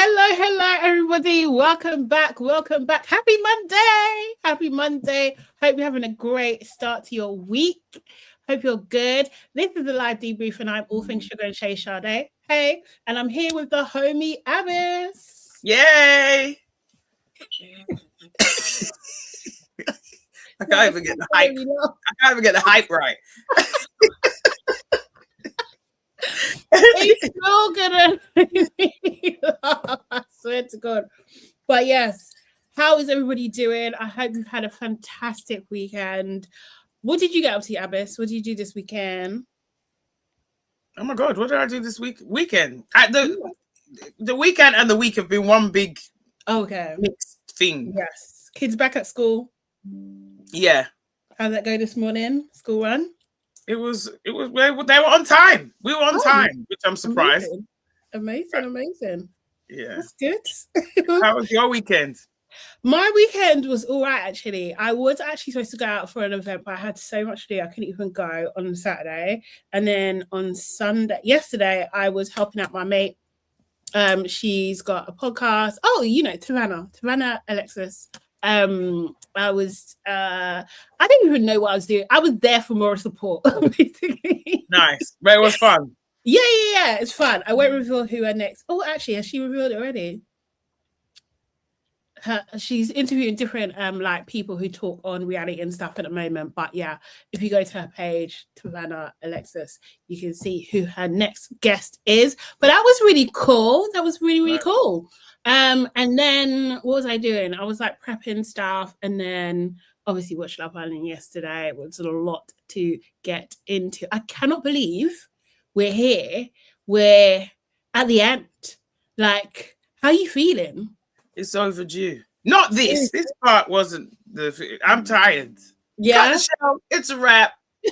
Hello, everybody. Welcome back. Happy Monday. Hope you're having a great start to your week. Hope you're good. This is the live debrief, and I'm all things sugar and Sade. Hey, and I'm here with the homie Abis. Yay! I can't even get the hype. I can't even get the hype right. He's so gonna I swear to God. But yes, how is everybody doing? I hope you've had a fantastic weekend. What did you get up to, Abis? What did you do this weekend? Oh my God, what did I do this weekend? The weekend and the week have been one big mixed thing. Yes. Kids back at school. Yeah. How'd that go this morning? School run? They were on time. We were on time, which I'm surprised. Amazing. Yeah. That's good. How was your weekend? My weekend was all right, actually. I was actually supposed to go out for an event, but I had so much to do, I couldn't even go on Saturday. And then on yesterday, I was helping out my mate. She's got a podcast. Oh, you know, Savannah Alexis. I didn't even know what I was doing. I was there for moral support, basically. Nice. But it was fun. Yeah. It's fun. I won't reveal who her next. Oh, actually, has she revealed it already? She's interviewing different like people who talk on reality and stuff at the moment. But yeah, if you go to her page, Savannah Alexis, you can see who her next guest is. But that was really cool. That was really cool. And then what was I doing? I was like prepping stuff, and then obviously watched Love Island yesterday. It was a lot to get into. I cannot believe we're here. We're at the end. Like, how are you feeling? It's overdue. Not this. This part wasn't I'm tired. Yeah. Cut the show. It's a wrap.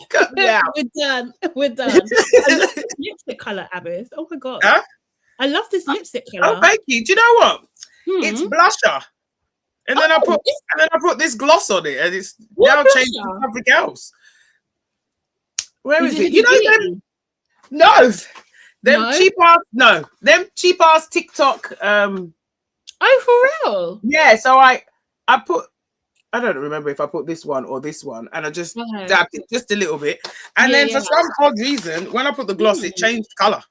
Cut me out. We're done. I love this lipstick color, Abis. Oh my God. Huh? I love this lipstick color. Oh, thank you. Do you know what? It's blusher. And then I put this gloss on it, and it's now changed to something else. Where is it? You know them? No. Them cheap ass TikTok. Oh, for real? Yeah. So I put. I don't remember if I put this one or this one, and I just dabbed it just a little bit, and then for some odd reason, when I put the gloss, it changed color.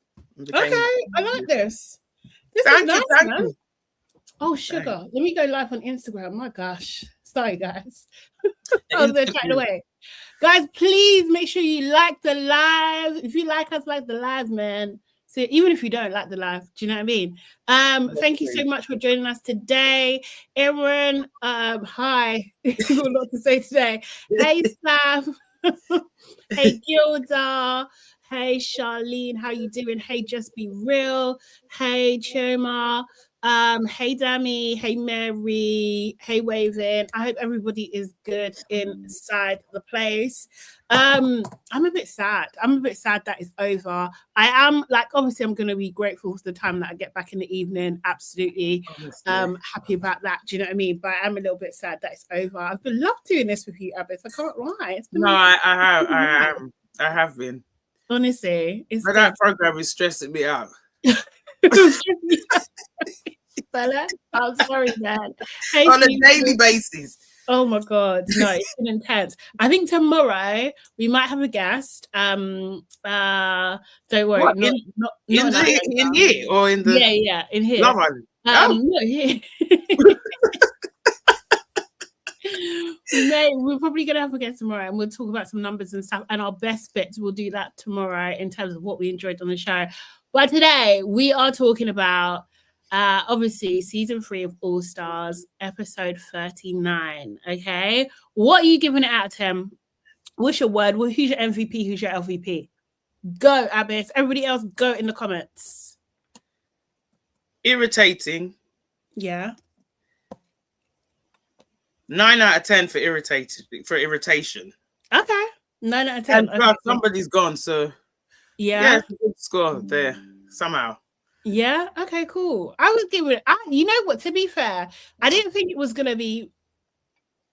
Okay, I like this. Thank you. Oh, sugar. Let me go live on Instagram. My gosh. Sorry, guys. I was chatting away. Guys, please make sure you like the live. If you like us, like the live, man. So even if you don't like the live, do you know what I mean? Thank you so much for joining us today. Aaron, hi. Got a lot to say today. Hey, Sam. Hey, Gilda. Hey, Charlene, how you doing? Hey, Just Be Real. Hey, Choma. Hey, Dami. Hey, Mary. Hey, Waving. I hope everybody is good inside the place. I'm a bit sad. That it's over. I am, like, obviously I'm going to be grateful for the time that I get back in the evening. Absolutely. Happy about that. Do you know what I mean? But I am a little bit sad that it's over. I've been loved doing this with you, Abis. I can't lie. It's been I have been. Honestly, that program is stressing me out. Bella, I'm sorry, man. On a daily basis. Oh my God, no, it's been intense. I think tomorrow we might have a guest. Don't worry, what, not in here or in the in here. Love Island. No, here. We're probably gonna have a guest tomorrow, and we'll talk about some numbers and stuff, and our best bits. We'll do that tomorrow in terms of what we enjoyed on the show. But today we are talking about obviously season 3 of All Stars, episode 39. Okay, what are you giving it out of 10? What's your word? Who's your MVP? Who's your LVP? Go, Abis. Everybody else, go in the comments. Irritating. Yeah. 9 out of 10 for irritation. Okay. 9 out of 10. And somebody's gone, so yeah, it's a good score there somehow. Yeah. Okay. Cool. I was giving it. You know what? To be fair, I didn't think it was gonna be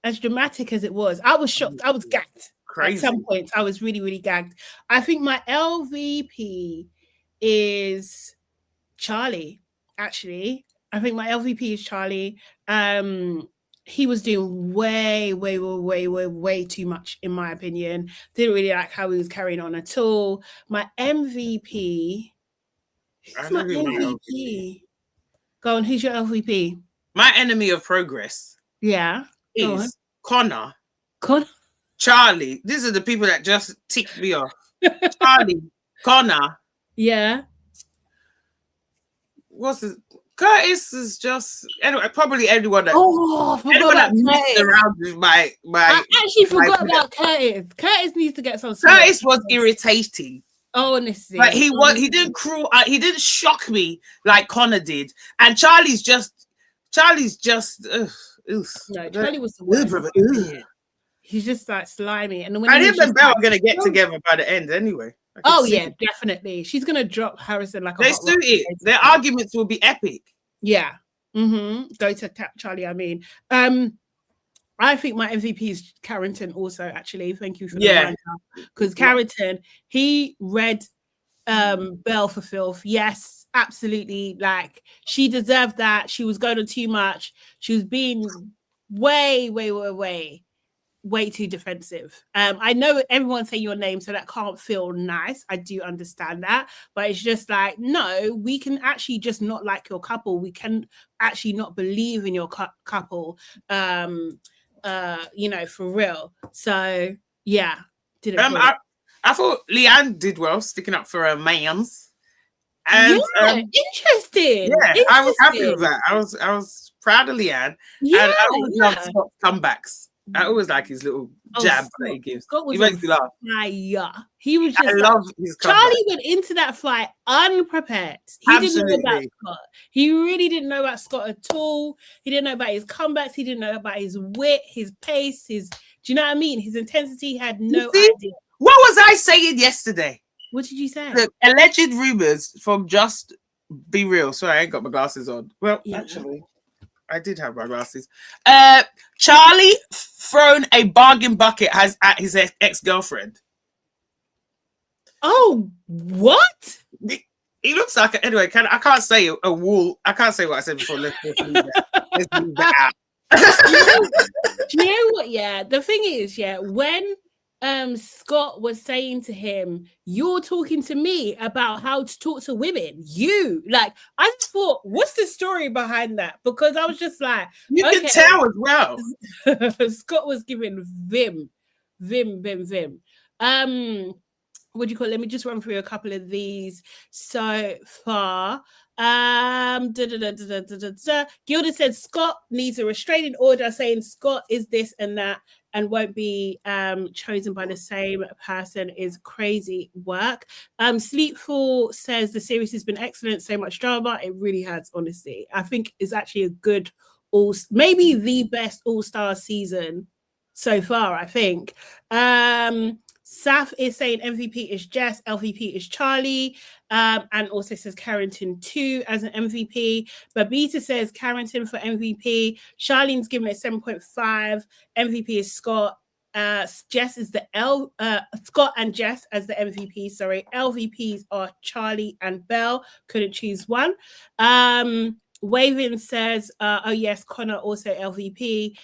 as dramatic as it was. I was shocked. I was gagged. Crazy. At some points, I was really, really gagged. I think my LVP is Charlie. Actually, I think my LVP is Charlie. He was doing way too much, in my opinion. Didn't really like how he was carrying on at all. My MVP. Who's my MVP? Go on, who's your LVP? My enemy of progress. Yeah. Is Konner. Konner. Charlie. These are the people that just ticked me off. Charlie. Konner. Yeah. What's this? Curtis is just anyway. Probably anyone that messed around with my. I actually forgot about Curtis. Curtis needs to get some. Curtis was irritating. Honestly, but he didn't cruel. He didn't shock me like Konner did. And Charlie's just. No, Charlie was the worst. He's just like slimy, and when I think Belle are gonna get together by the end anyway. Oh yeah, definitely. She's gonna drop Harrison like a they suit it. Their arguments will be epic. Yeah. Go to Charlie. I mean, I think my MVP is Carrington. Also, actually, thank you for the reminder. Because Carrington, he read Belle for filth. Yes, absolutely. Like she deserved that. She was going on too much. She was being way too defensive. I know everyone say your name, so that can't feel nice. I do understand that, but it's just like, no, we can actually just not like your couple. We can actually not believe in your couple. For real. So yeah, I thought Leanne did well sticking up for her mans. And interesting. Yeah, I was happy with that. I was proud of Leanne. And I always love Scott's comebacks. I always like his little jab that he gives. He makes me laugh. He was just. I love his comeback. Charlie went into that fight unprepared. He didn't know about Scott. He really didn't know about Scott at all. He didn't know about his comebacks. He didn't know about his wit, his pace, do you know what I mean? His intensity. He had no idea. What was I saying yesterday? What did you say? The alleged rumors from Just Be Real. Sorry, I ain't got my glasses on. Well, actually. I did have my glasses. Charlie thrown a bargain bucket at his ex-girlfriend. Oh, what? He looks like anyway. I can't say a wool. I can't say what I said before. Let's leave that out. Do you know what? Yeah, the thing is, when Scott was saying to him, "You're talking to me about how to talk to women." I just thought, what's the story behind that? Because I was just like, you can tell as well. Scott was giving vim. What do you call it? Let me just run through a couple of these so far. Gilda said Scott needs a restraining order saying Scott is this and that and won't be chosen by the same person is crazy work. Sleepful says the series has been excellent, so much drama. It really has, honestly. I think it's actually a good maybe the best all-star season so far, I think. Saf is saying MVP is Jess, LVP is Charlie, and also says Carrington too as an MVP. Babita says Carrington for MVP. Charlene's giving it 7.5. MVP is Scott. Jess is the Scott and Jess as the MVP. Sorry, LVPs are Charlie and Belle. Couldn't choose one. Waving says, oh yes, Konner also LVP.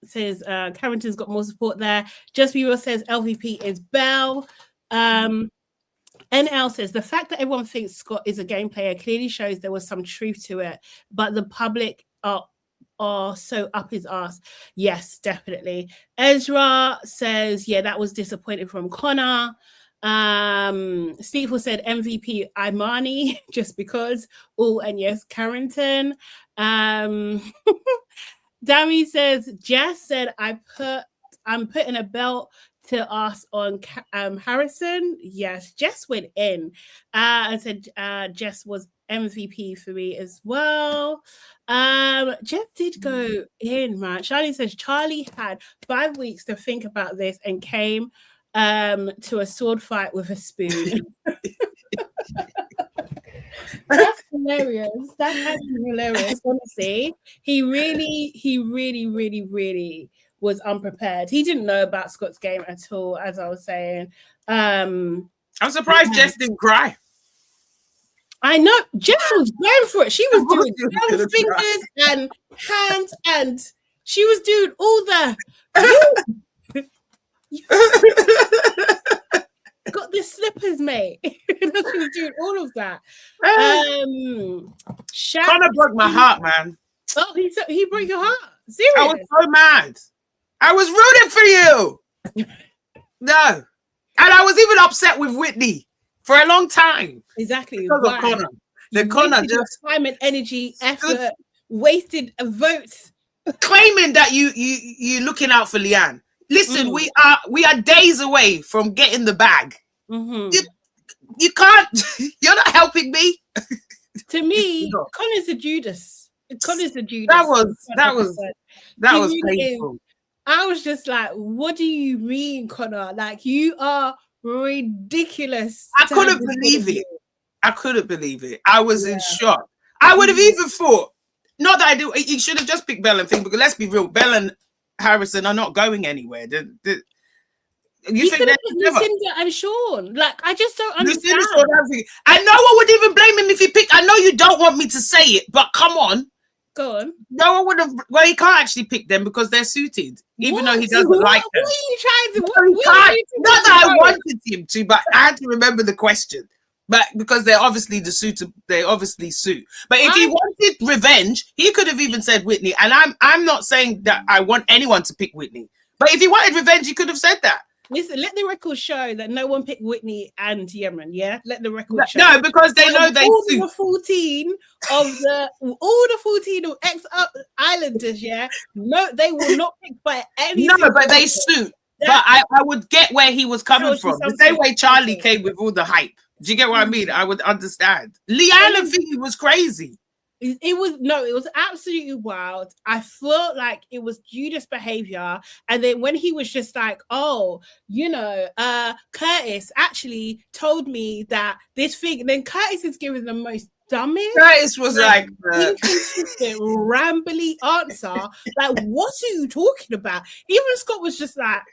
Says Carrington's got more support there. Just Be Real says LVP is Belle. NL says the fact that everyone thinks Scott is a game player clearly shows there was some truth to it, but the public are so up his ass. Yes, definitely. Ezra says, yeah, that was disappointing from Konner. Steve said MVP Imani just because. And yes, Carrington. Dami says, Jess said, I'm putting a belt to us on Harrison. Yes, Jess went in and said Jess was MVP for me as well. Jeff did go in, man. Charlie says Charlie had 5 weeks to think about this and came to a sword fight with a spoon. That's hilarious. That's actually hilarious. Honestly, he really was unprepared. He didn't know about Scott's game at all, as I was saying. I'm surprised Jess didn't cry. I know. Jess was going for it. She was doing fingers and hands, and she was doing all the. Got the slippers, mate. She was doing all of that. Konner broke my heart, man. Oh, he broke your heart. Serious? I was so mad. I was rooting for you. No, and I was even upset with Whitney for a long time. Exactly. Because of Konner. The Konner just time and energy, effort, wasted votes, claiming that you looking out for Leanne. Listen, we are days away from getting the bag. You can't. You're not helping me. To me, Konner's a Judas. Konner's a Judas. That was painful. I was just like, what do you mean, Konner? Like, you are ridiculous. I couldn't believe it. I was in shock. I would have even thought, not that I do. He should have just picked Belle and thing, because let's be real, Belle and Harrison are not going anywhere. You think Lucinda and Sean? Like, I just don't understand. And no one would even blame him if he picked. I know you don't want me to say it, but come on. Go on. No one would have. Well, he can't actually pick them because they're suited, even though he doesn't like them. What are you trying to? Not that I wanted him to, but I had to remember the question. But because they're obviously they obviously suit. But if he wanted revenge, he could have even said Whitney. And I'm not saying that I want anyone to pick Whitney. But if he wanted revenge, he could have said that. Listen, let the record show that no one picked Whitney and Yemen. Yeah, let the record show. No, because they know they all the 14 of ex-islanders. Yeah, no, they will not pick by any. No, but they suit. But I would get where he was coming from. The same way Charlie came with all the hype. Do you get what I mean? I would understand. Leanne and Vicky was crazy. It was absolutely wild. I felt like it was Judas behavior. And then when he was just like, oh, Curtis actually told me that this thing, and then Curtis is giving the most dumbest. Curtis was like inconsistent, rambly answer. Like, what are you talking about? Even Scott was just like,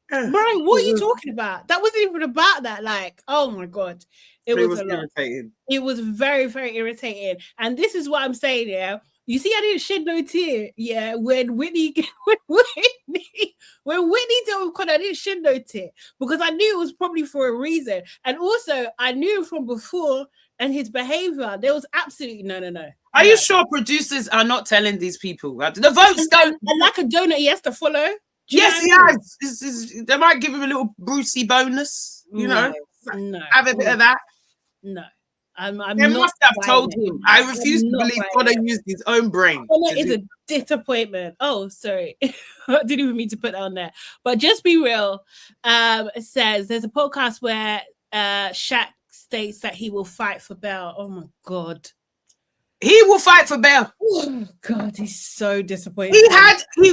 bro, what are you talking about? That wasn't even about that. Like, oh my God. It was irritating. It was very, very irritating. And this is what I'm saying, yeah. You see, I didn't shed no tear, yeah, when Whitney dealt with Konner, I didn't shed no tear because I knew it was probably for a reason. And also, I knew from before and his behavior, there was absolutely no. Are you sure producers are not telling these people? The votes don't. And like a donut, he has to follow. Yes, he has. They might give him a little Brucey bonus, No. Have a bit of that. No. They must have told him. I refuse to believe Konner used his own brain. Konner is a disappointment. Oh, sorry. I didn't even mean to put that on there. But just be real. It says there's a podcast where Shaq states that he will fight for Belle. Oh my God. He will fight for Belle. Oh God, he's so disappointed. He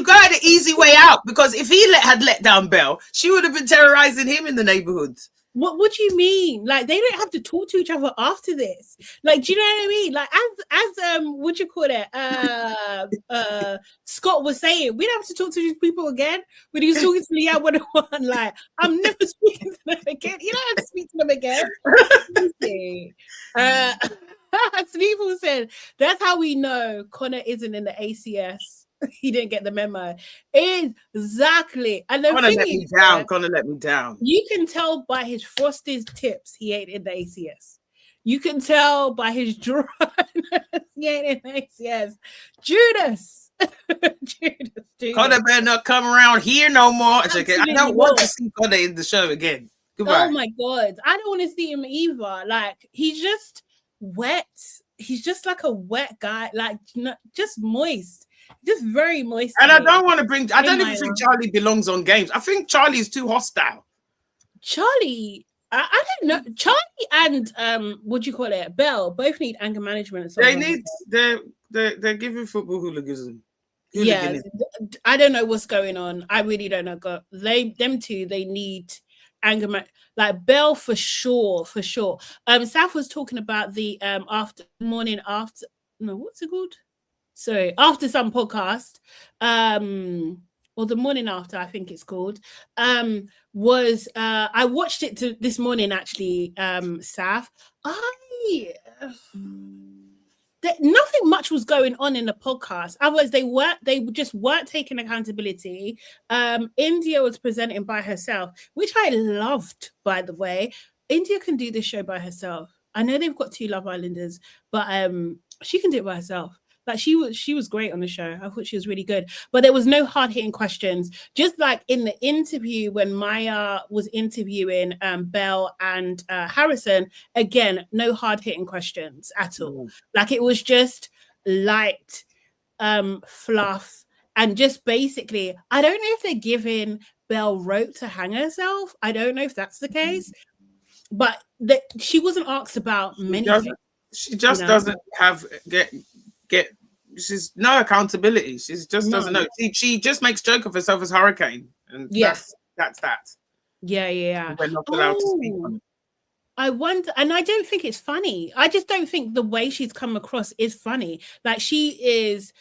got the easy way out, because if he had let down Belle, she would have been terrorizing him in the neighborhood. What do you mean? Like, they don't have to talk to each other after this. Like, do you know what I mean? Like, as what you call it? Scott was saying, we don't have to talk to these people again. When he was talking to Leanne 101, like, I'm never speaking to them again. You don't have to speak to them again. People said that's how we know Konner isn't in the ACS. He didn't get the memo. Exactly. And Konner let me down. You can tell by his frosted tips he ain't in the ACS. You can tell by his dryness he ain't in the ACS. Judas. Konner better not come around here no more. I don't want to see Konner in the show again. Goodbye. Oh my God. I don't want to see him either. Like, he's just wet. He's just like a wet guy. Like, just moist. Just very moist. And I don't even think Charlie belongs on games. I think Charlie is too hostile. Charlie, I don't know. Charlie and what do you call it? Belle both need anger management. They're giving football hooliganism. Yeah, I don't know what's going on. I really don't know. Them two, they need anger management. Like Belle for sure. Saf was talking about the after some podcast, or the morning after, I think it's called, was I watched it this morning actually, Saf. Nothing much was going on in the podcast. Otherwise, they just weren't taking accountability. India was presenting by herself, which I loved, by the way. India can do this show by herself. I know they've got 2 Love Islanders, but she can do it by herself. Like she was great on the show. I thought she was really good. But there was no hard-hitting questions. Just like in the interview when Maya was interviewing Belle and Harrison, again, no hard-hitting questions at all. Like it was just light fluff. And just basically, I don't know if they're giving Belle rope to hang herself. I don't know if that's the case. But she wasn't asked about many things. She just doesn't have she's no accountability. She just doesn't know. She just makes joke of herself as Hurricane, and that's that. Yeah. We're not allowed to speak on it. I wonder, and I don't think it's funny. I just don't think the way she's come across is funny. Like she is,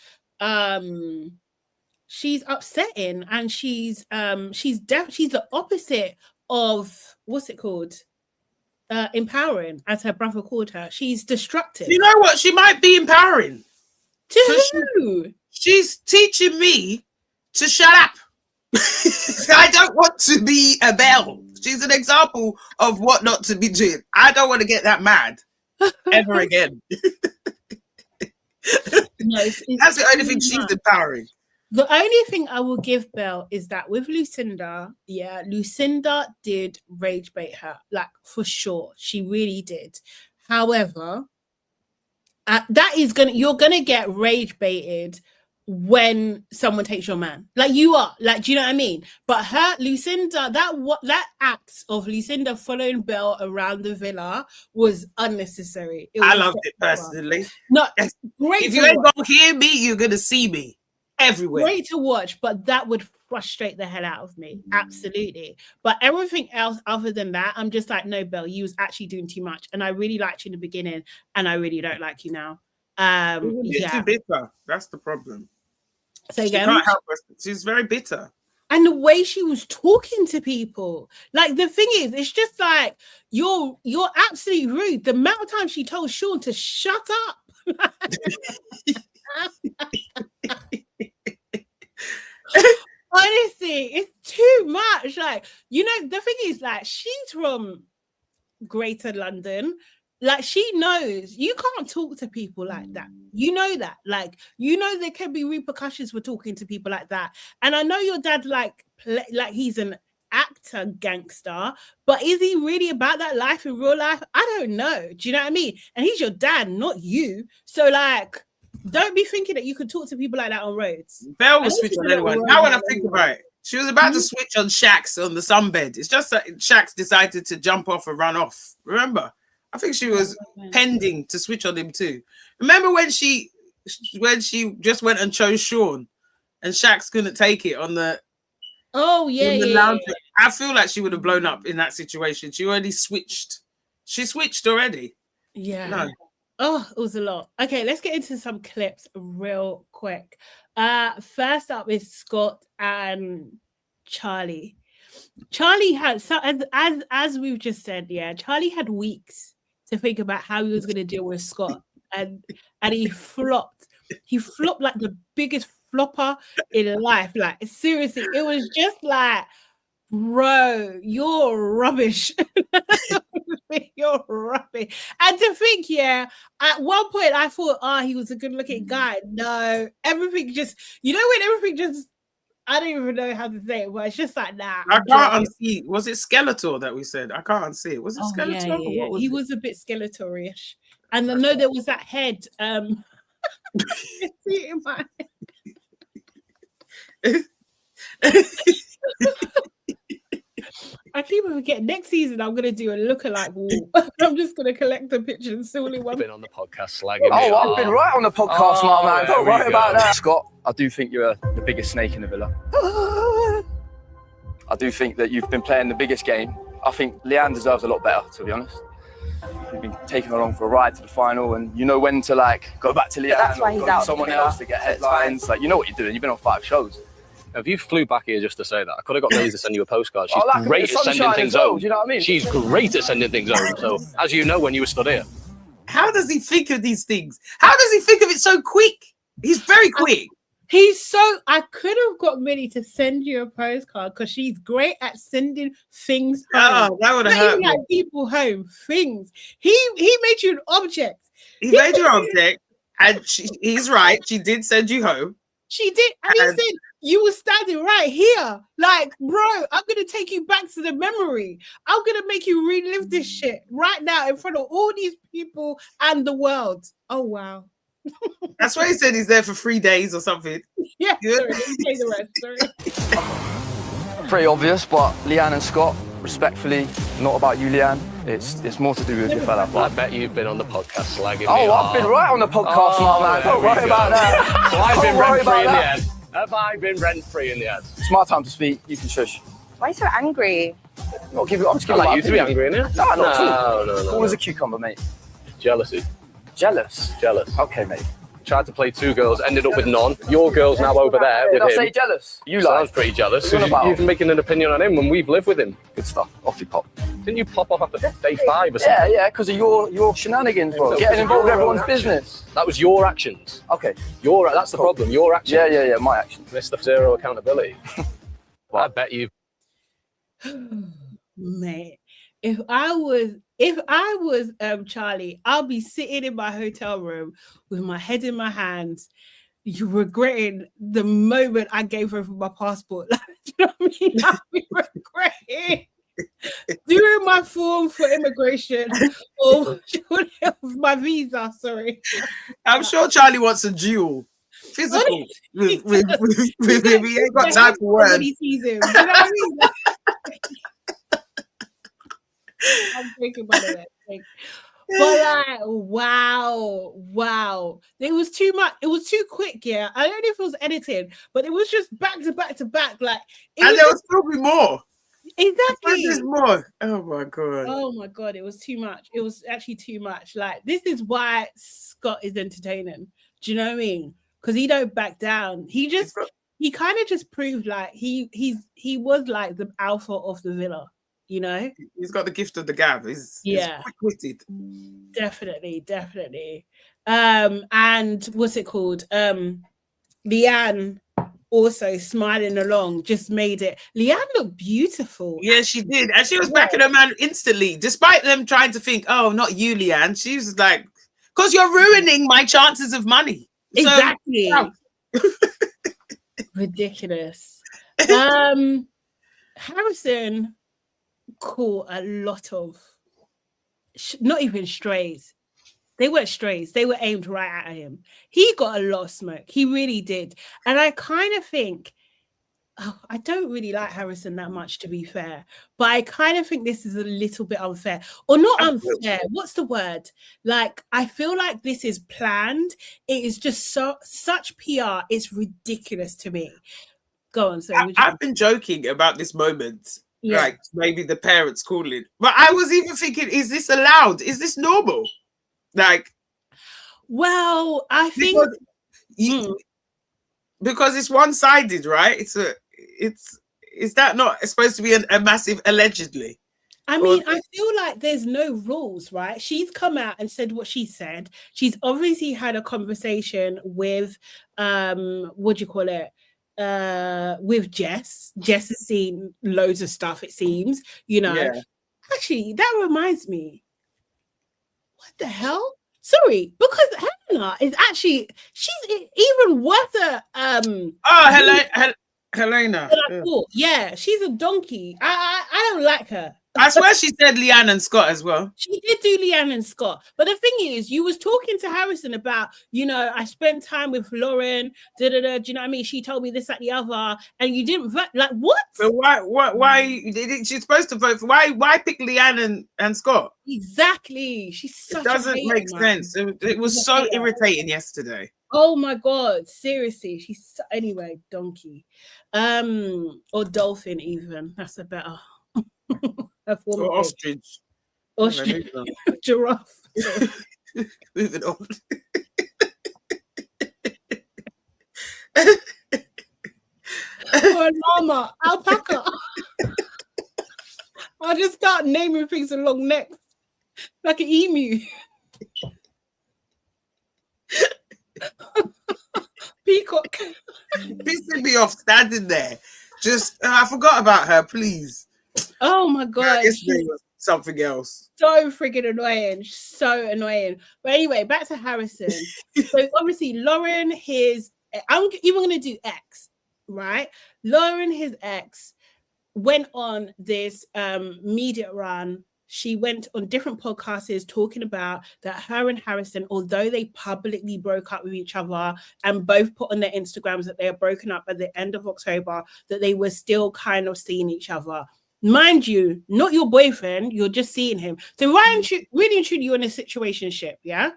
she's upsetting, and she's the opposite of what's it called? Empowering, as her brother called her. She's destructive. You know what? She might be empowering. To who? She's teaching me to shut up. I don't want to be a Belle. She's an example of what not to be doing. I don't want to get that mad ever again. No, that's the only thing she's empowering. The only thing I will give Belle is that with Lucinda, Lucinda did rage bait her, like for sure. She really did. However, you're gonna get rage baited when someone takes your man. Like you are. Like, do you know what I mean? But Lucinda, that act of Lucinda following Belle around the villa was unnecessary. I loved it personally. No, great. If you ain't gonna hear me, you're gonna see me. Everywhere. Great to watch, but that would frustrate the hell out of me. Absolutely. But everything else other than that, I'm just like, no, Belle, you was actually doing too much. And I really liked you in the beginning, and I really don't like you now. You're too bitter. That's the problem. So again, can't help us. She's very bitter. And the way she was talking to people, like the thing is, it's just like you're absolutely rude. The amount of time she told Sean to shut up. Honestly, it's too much. Like, you know, the thing is, like, she's from Greater London. Like, she knows you can't talk to people like that. You know that. Like, you know there can be repercussions for talking to people like that. And I know your dad, like he's an actor gangster, but is he really about that life in real life? I don't know. Do you know what I mean? And he's your dad, not you. So, like, don't be thinking that you could talk to people like that on roads. Belle will switch on anyone. Now when I think about it, she was about to switch on Shax on the sunbed. It's just that Shax decided to jump off and run off. Remember? I think she was pending to switch on him too. Remember when she just went and chose Sean and Shax couldn't take it on the lounge. I feel like she would have blown up in that situation. She already switched. She switched already. Yeah. No. Oh, it was a lot. Okay, let's get into some clips real quick. First up is Scott and Charlie. Charlie had, so as we've just said, Charlie had weeks to think about how he was going to deal with Scott, and he flopped. He flopped like the biggest flopper in life. Like, seriously, it was just like, bro, you're rubbish. You're rubbish. And to think, at one point I thought, he was a good-looking guy. No, everything just, you know, when everything just, I don't even know how to say it, but it's just like, nah. I can't unsee. Was it Skeletor that we said? I can't unsee it. Was it Skeletor? Yeah. He was a bit Skeletor-ish. And I know there was that head. See it in my head. I keep forgetting. Next season, I'm going to do a lookalike wall. I'm just going to collect the pictures and see all in one. Been on the podcast slagging me. I've been right on the podcast, my man. Don't worry about that. Scott, I do think you're the biggest snake in the villa. I do think that you've been playing the biggest game. I think Leanne deserves a lot better, to be honest. You've been taking her along for a ride to the final, and you know when to, like, go back to Leanne. That's why he's out. Someone else to get headlines. Like, you know what you're doing. You've been on 5 shows. If you flew back here just to say that, I could have got Millie to send you a postcard. She's like great at sending things home. Do you know what I mean? She's great at sending things home. So, as you know, when you were stood here. How does he think of these things? How does he think of it so quick? He's very quick. I could have got Millie to send you a postcard because she's great at sending things home. Oh, that would have hurt me. Like people home, things. He made you an object. He made you an object, and he's right. She did send you home. She did. And he said, you were standing right here. Like, bro, I'm going to take you back to the memory. I'm going to make you relive this shit right now in front of all these people and the world. Oh, wow. That's why he said he's there for 3 days or something. Yeah, sorry, let me say the rest. Sorry. Pretty obvious, but Leanne and Scott, respectfully, not about you, Leanne. It's more to do with your fella. I bet you've been on the podcast slagging me. I've been right on the podcast, man. Don't worry about that. So I've been rent-free in the end. Have I been rent-free in the end? It's my time to speak. You can shush. Why are you so angry? I'm just giving like you to be angry, innit? No, not at all. No. Cool as a cucumber, mate. Jealousy. Jealous? Okay, mate. Tried to play 2 girls, ended up with none. Your girl's now over there with him. Did I say jealous? You Sounds pretty jealous. You've been making an opinion on him when we've lived with him. Good stuff. Off you pop. Didn't you pop off after day 5 or something? Yeah, because of your shenanigans, bro. Getting involved in everyone's business. That was your actions. Okay. That's the problem. Your actions. Yeah. My actions. Mr. Zero accountability. I bet you. Man, if I was Charlie, I'll be sitting in my hotel room with my head in my hands, you regretting the moment I gave her my passport. Like, you know what I mean? I'll be regretting doing my form for immigration or my visa. Sorry, I'm sure Charlie wants a duel. Physical with him. He ain't got time for words. He sees him. You know what I mean? I'm thinking about it. But like, wow. It was too much. It was too quick. Yeah, I don't know if it was edited, but it was just back to back to back. Like, and there was probably more. Exactly. There's more. Oh my god. It was too much. It was actually too much. Like, this is why Scott is entertaining. Do you know what I mean? Because he don't back down. He kind of just proved like he was like the alpha of the villa. You know, he's got the gift of the gab. He's quick-witted. Definitely. And what's it called? Leanne also smiling along just made it. Leanne looked beautiful. Yeah, she did, and she was backing her man instantly, despite them trying to think, "Oh, not you, Leanne." She was like, "Because you're ruining my chances of money." Exactly. So, ridiculous. Harrison caught a lot of not even strays. They weren't strays. They were aimed right at him. He got a lot of smoke. He really did. And I kind of think, I don't really like Harrison that much, to be fair. But I kind of think this is a little bit unfair. Or not unfair. What's the word? Like, I feel like this is planned. It is just such PR. It's ridiculous to me. Go on. So I've been joking about this moment. Yeah. Like maybe the parents calling, but I was even thinking, is this allowed? Is this normal? Like, well, I think because it's one-sided, right? Is that not supposed to be a massive allegedly? I mean, I feel like there's no rules, right? She's come out and said what she said. She's obviously had a conversation with what do you call it? With Jess. Jess has seen loads of stuff, it seems, you know. Yeah. Actually, that reminds me. What the hell? Sorry, because Helena is actually, she's even worth a Helena. Yeah, she's a donkey. I don't like her. I swear she said Leanne and Scott as well. She did do Leanne and Scott. But the thing is, you was talking to Harrison about, you know, I spent time with Lauren, do you know what I mean? She told me this, that, the other, and you didn't vote. Like, what? But why she's supposed to vote for, why pick Leanne and Scott? Exactly. She's such It doesn't make sense. It was so irritating yesterday. Oh my God, seriously. Anyway, donkey. Or dolphin even. That's a better... or ostrich. Giraffe. Moving on. or a llama, alpaca. I'll just start naming things with long necks, like an emu. Peacock. Pissing me off standing there. Just, I forgot about her, please. Oh my God. Something else. So friggin' annoying. So annoying. But anyway, back to Harrison. So obviously, Lauren, I'm even going to do X, right? Lauren, his ex, went on this media run. She went on different podcasts talking about that her and Harrison, although they publicly broke up with each other and both put on their Instagrams that they are broken up at the end of October, that they were still kind of seeing each other. Mind you, not your boyfriend, you're just seeing him. So really and truly, you're in a situationship, yeah?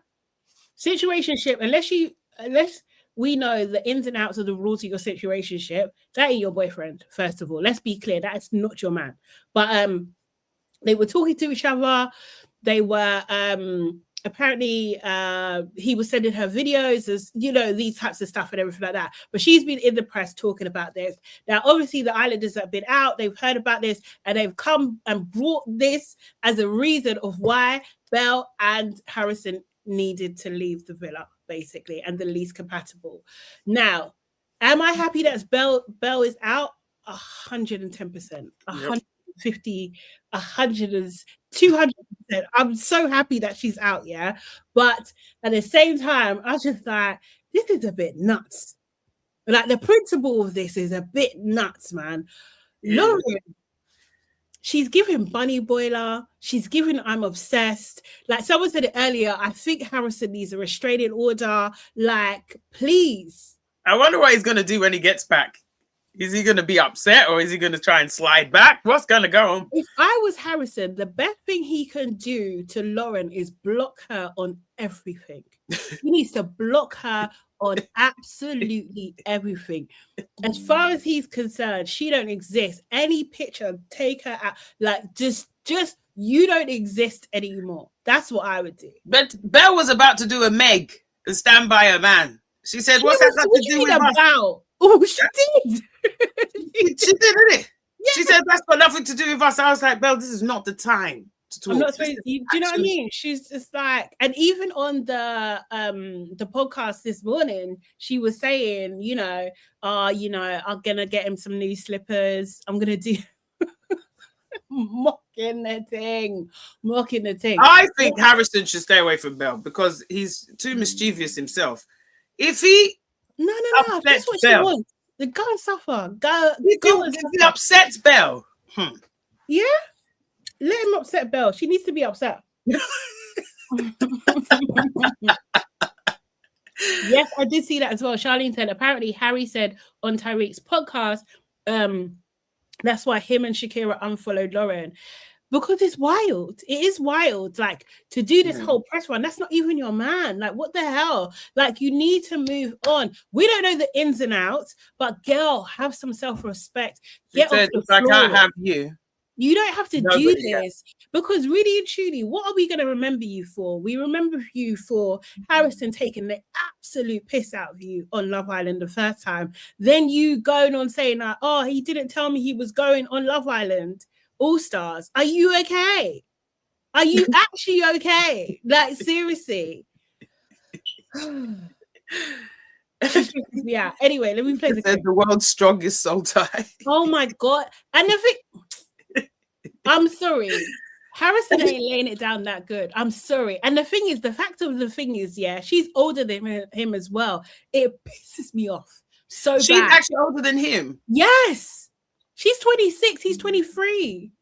Situationship, unless we know the ins and outs of the rules of your situationship, that ain't your boyfriend, first of all. Let's be clear, that is not your man. But they were talking to each other. They were apparently he was sending her videos, as you know, these types of stuff and everything like that. But she's been in the press talking about this. Now, obviously, the Islanders have been out, they've heard about this, and they've come and brought this as a reason of why Belle and Harrison needed to leave the villa, basically, and the least compatible. Now, am I happy that Belle is out? 110%, 150, 200%. I'm so happy that she's out, yeah. But at the same time, I was just like, this is a bit nuts. Like, the principle of this is a bit nuts, man. Yeah. Lauren, she's giving Bunny Boiler. She's giving I'm obsessed. Like someone said it earlier, I think Harrison needs a restraining order. Like, please. I wonder what he's going to do when he gets back. Is he going to be upset or is he going to try and slide back? What's going to go on? If I was Harrison, the best thing he can do to Lauren is block her on everything. He needs to block her on absolutely everything. As far as he's concerned, she don't exist. Any picture, take her out. Like, just you don't exist anymore. That's what I would do. But Belle was about to do a Meg and stand by her man. She said, what's that got to do with us? Oh, she did. She did, didn't it? Yeah. She said, that's got nothing to do with us. I was like, Belle, this is not the time to talk. I'm not supposed to, do you know what I mean? She's just like, and even on the podcast this morning, she was saying, I'm gonna get him some new slippers. I'm gonna do mocking the thing. I think Harrison should stay away from Belle because he's too mischievous himself. If he no, that's what Belle, she wants. The go and suffer. Go if he upsets Belle. Yeah. Let him upset Belle. She needs to be upset. Yes, I did see that as well. Charlene said, apparently Harry said on Tyreek's podcast, that's why him and Shakira unfollowed Lauren. Because it's wild. It is wild. Like, to do this whole press run, that's not even your man. Like, what the hell? Like, you need to move on. We don't know the ins and outs, but girl, have some self-respect. Get off the floor. I can't have you. You don't have to do this because really and truly, what are we going to remember you for? We remember you for Harrison taking the absolute piss out of you on Love Island the first time. Then you going on saying that, oh, he didn't tell me he was going on Love Island All Stars. Are you okay? Are you actually okay? Like, seriously. Yeah. Anyway, let me play the world's strongest soul tie. Oh my God. And the thing, I'm sorry. Harrison ain't laying it down that good. I'm sorry. And the fact of the thing is, yeah, she's older than him as well. It pisses me off so bad. She's actually older than him. Yes. She's 26. He's 23.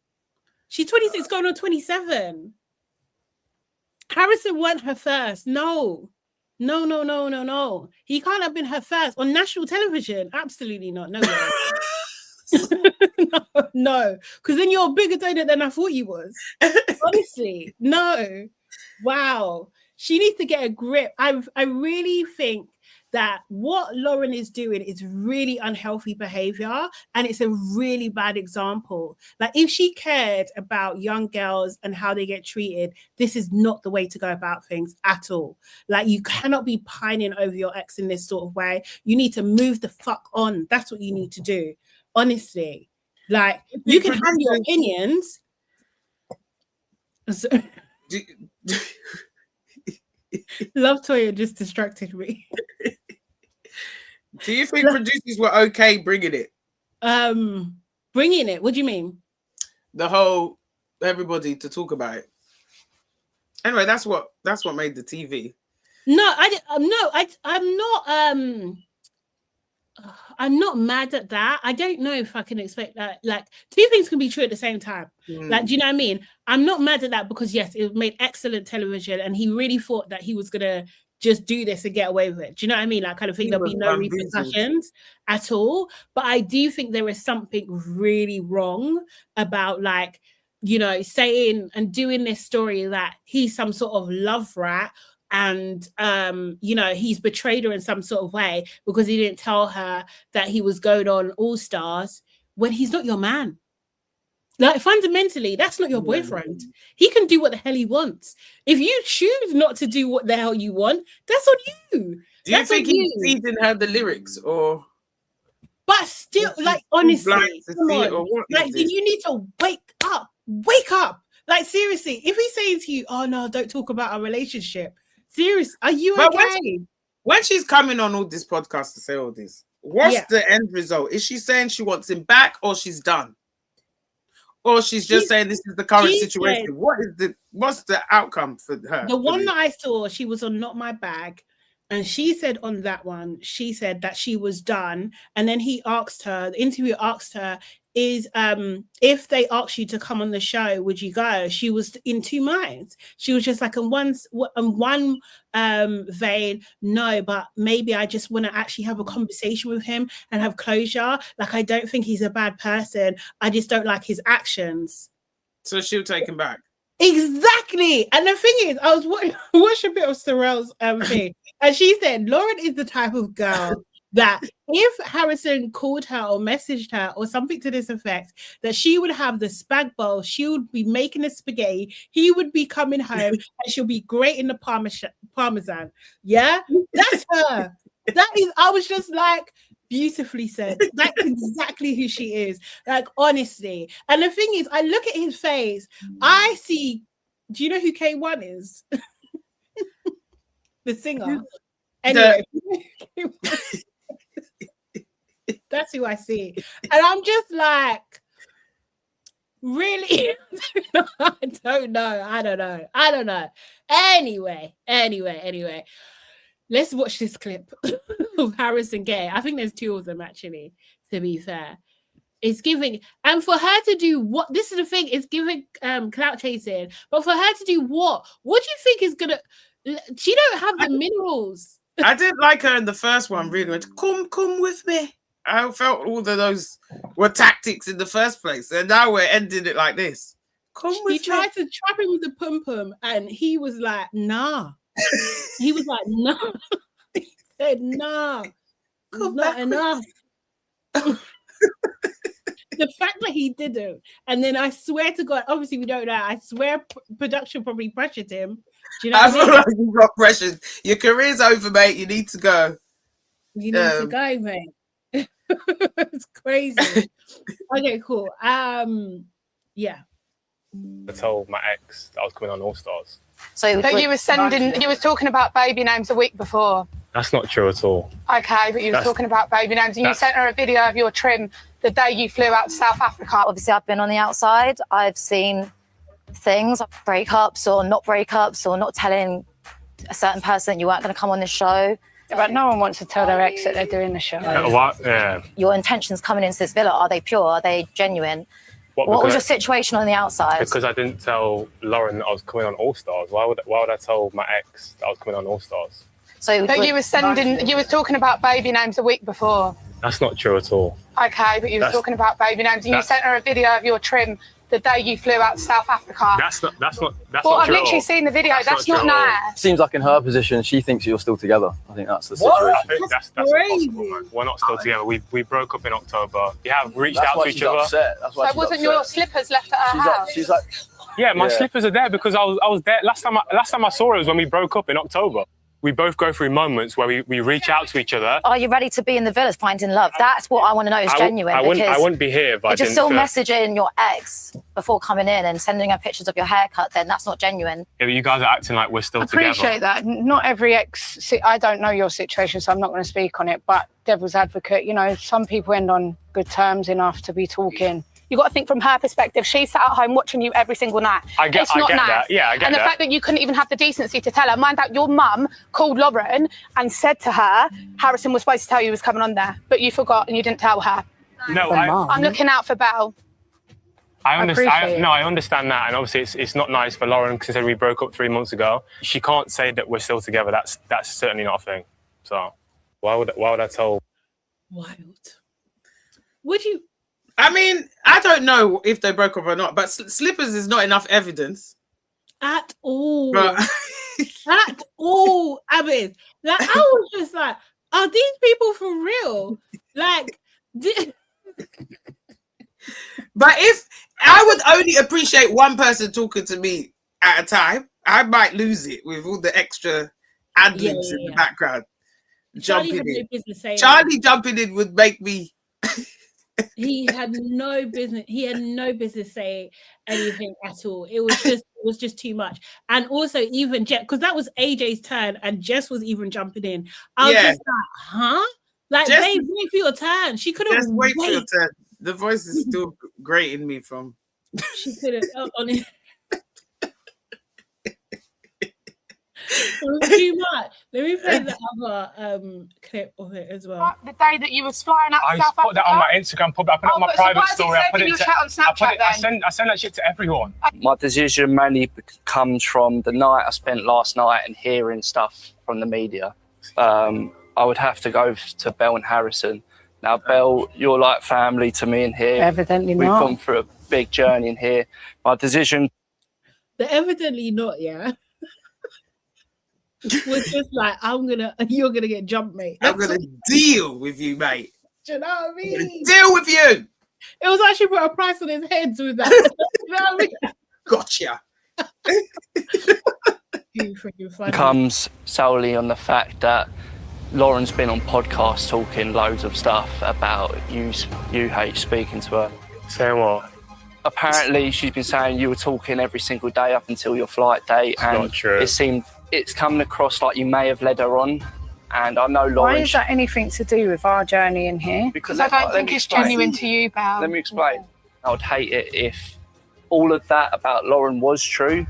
She's 26 going on 27. Harrison weren't her first. No. He can't have been her first on national television. Absolutely not. No way. No, because then you're a bigger donor than I thought you was. Honestly, no. Wow. She needs to get a grip. I really think that what Lauren is doing is really unhealthy behavior, and it's a really bad example. Like, if she cared about young girls and how they get treated, this is not the way to go about things at all. Like, you cannot be pining over your ex in this sort of way. You need to move the fuck on. That's what you need to do, honestly. Like, you can have your opinions. So, Love Toya just distracted me. Do you think producers were okay bringing it? Bringing it? What do you mean? The whole everybody to talk about it. Anyway, that's what made the TV. I'm not mad at that. I don't know if I can expect that. Like, two things can be true at the same time. Like, do you know what I mean? I'm not mad at that because, yes, it made excellent television, and he really thought that he was gonna just do this and get away with it. Do you know what I mean? Like, I kind of think there'll be no repercussions at all. But I do think there is something really wrong about, like, you know, saying and doing this story that he's some sort of love rat. And, you know, he's betrayed her in some sort of way because he didn't tell her that he was going on All Stars when he's not your man. Like, fundamentally, that's not your boyfriend. He can do what the hell he wants. If you choose not to do what the hell you want, that's on you. Do you think he's feeding her the lyrics, or? But still, like, honestly, come on. Like, you need to wake up. Wake up. Like, seriously, if he's saying to you, oh, no, don't talk about our relationship. Serious? Are you okay? When she's coming on all this podcast to say all this, what's the end result? Is she saying she wants him back, or she's done? Or she's just saying this is the current situation? What's the outcome for her? The one that I saw, she was on Not My Bag, and she said on that one, she said that she was done. And then he asked her, the interviewer asked her, is if they asked you to come on the show, would you go? She was in two minds. She was just like, in one vein, no, but maybe I just want to actually have a conversation with him and have closure. Like, I don't think he's a bad person. I just don't like his actions. So she'll take him back. Exactly. And the thing is, I was watching a bit of Sorrell's thing, and she said Lauren is the type of girl that if Harrison called her or messaged her or something to this effect, that she would have the spag bowl, she would be making the spaghetti, he would be coming home, and she'll be grating the parmesan. Yeah, that's her. That is, I was just like, beautifully said. That's exactly who she is. Like, honestly. And the thing is, I look at his face, I see, do you know who K1 is? The singer. Anyway. That's who I see. And I'm just like, really? I don't know. Anyway. Let's watch this clip of Harrison Gay. I think there's two of them, actually, to be fair. It's giving, and for her to do what, this is the thing, it's giving clout chasing, but for her to do what do you think is gonna, she don't have the minerals. I didn't like her in the first one, really. Come with me. I felt all of those were tactics in the first place, and now we're ending it like this. She tried to trap him with the pum-pum, and he was like, nah. He was like, nah. He said, nah. Not enough. The fact that he didn't, and then I swear to God, obviously we don't know. I swear production probably pressured him. Do you know what I mean? Feel like you got pressured. Your career's over, mate. You need to go. You need to go, mate. It's crazy. Okay, cool. Yeah. I told my ex that I was coming on All Stars. So you were talking about baby names a week before. That's not true at all. Okay, but you were talking about baby names, and you sent her a video of your trim the day you flew out to South Africa. Obviously, I've been on the outside. I've seen things, breakups or not telling a certain person that you weren't going to come on the show. Yeah, but no one wants to tell their ex that they're doing the show. Yeah. Your intentions coming into this villa, are they pure? Are they genuine? What was your situation on the outside? Because I didn't tell Lauren that I was coming on All Stars. Why would I tell my ex that I was coming on All Stars? So but you were talking about baby names a week before. That's not true at all. Okay, but you were talking about baby names, and you sent her a video of your trim the the day you flew out to South Africa. That's not Well, true I've literally seen the video. That's not nice. Seems like in her position, she thinks you're still together. I think that's the What? situation. I think that's crazy. impossible, man. We're not still together. We broke up in October. We have reached That's out why to she's each other. upset. That's why So she's wasn't upset. your slippers left at her house? She's like, Yeah, my Yeah. slippers are there because I was there last time I saw her was when we broke up in October. We both go through moments where we reach out to each other. Are you ready to be in the villas finding love? That's what I want to know is genuine. I wouldn't be here if I if you're didn't still feel- messaging your ex before coming in and sending her pictures of your haircut, then that's not genuine. Yeah, but you guys are acting like we're still I together. appreciate that. Not every ex, I don't know your situation, so I'm not going to speak on it, but devil's advocate, you know, some people end on good terms enough to be talking. You got to think from her perspective. She sat at home watching you every single night. I get it's not nice. that. Yeah, I get and the that. fact that you couldn't even have the decency to tell her. Mind out, your mum called Lauren and said to her, Harrison was supposed to tell you he was coming on there, but you forgot and you didn't tell her. No, I'm looking out for Belle. I understand. appreciate it. No, I understand that, and obviously it's not nice for Lauren considering we broke up 3 months ago. She can't say that we're still together. That's certainly not a thing. So why would I tell? Wild. Would you? I mean, I don't know if they broke up or not, but slippers is not enough evidence. At all. But At all, Abis. Like, I was just like, are these people for real? Like, but if I would only appreciate one person talking to me at a time, I might lose it with all the extra ad-libs in the background. Charlie had no business saying Charlie jumping in would make me. He had no business. He had no business saying anything at all. It was just too much. And also, even Jess, because that was AJ's turn, and Jess was even jumping in. I was just like, huh? Like, Jess, babe, wait for your turn. She couldn't Just wait for your turn. The voice is still grating me from. She couldn't. On it. It was too much. Let me play the other clip of it as well. The day that you was flying out to South Africa. I put that on my Instagram, put it on my private story. I put it on Snapchat I send that shit to everyone. my decision mainly comes from the night I spent last night and hearing stuff from the media. I would have to go to Belle and Harrison. Now, Belle, you're like family to me in here. Evidently We've not. gone through a big journey in here. My decision. The evidently not, yeah. Was just like, you're gonna get jumped, mate. I'm gonna deal with you, mate. Do you know what I mean? Deal with you. It was like she put a price on his head with that. You know what I mean? Gotcha. You freaking funny. Comes solely on the fact that Lauren's been on podcasts talking loads of stuff about you hate speaking to her. Saying what? Apparently, she's been saying you were talking every single day up until your flight date, and not true. it seemed it's coming across like you may have led her on. And I know Lauren. Why is that anything to do with our journey in here? Because I don't let think me it's explain. genuine to you, Belle. Let me explain. I would hate it if all of that about Lauren was true.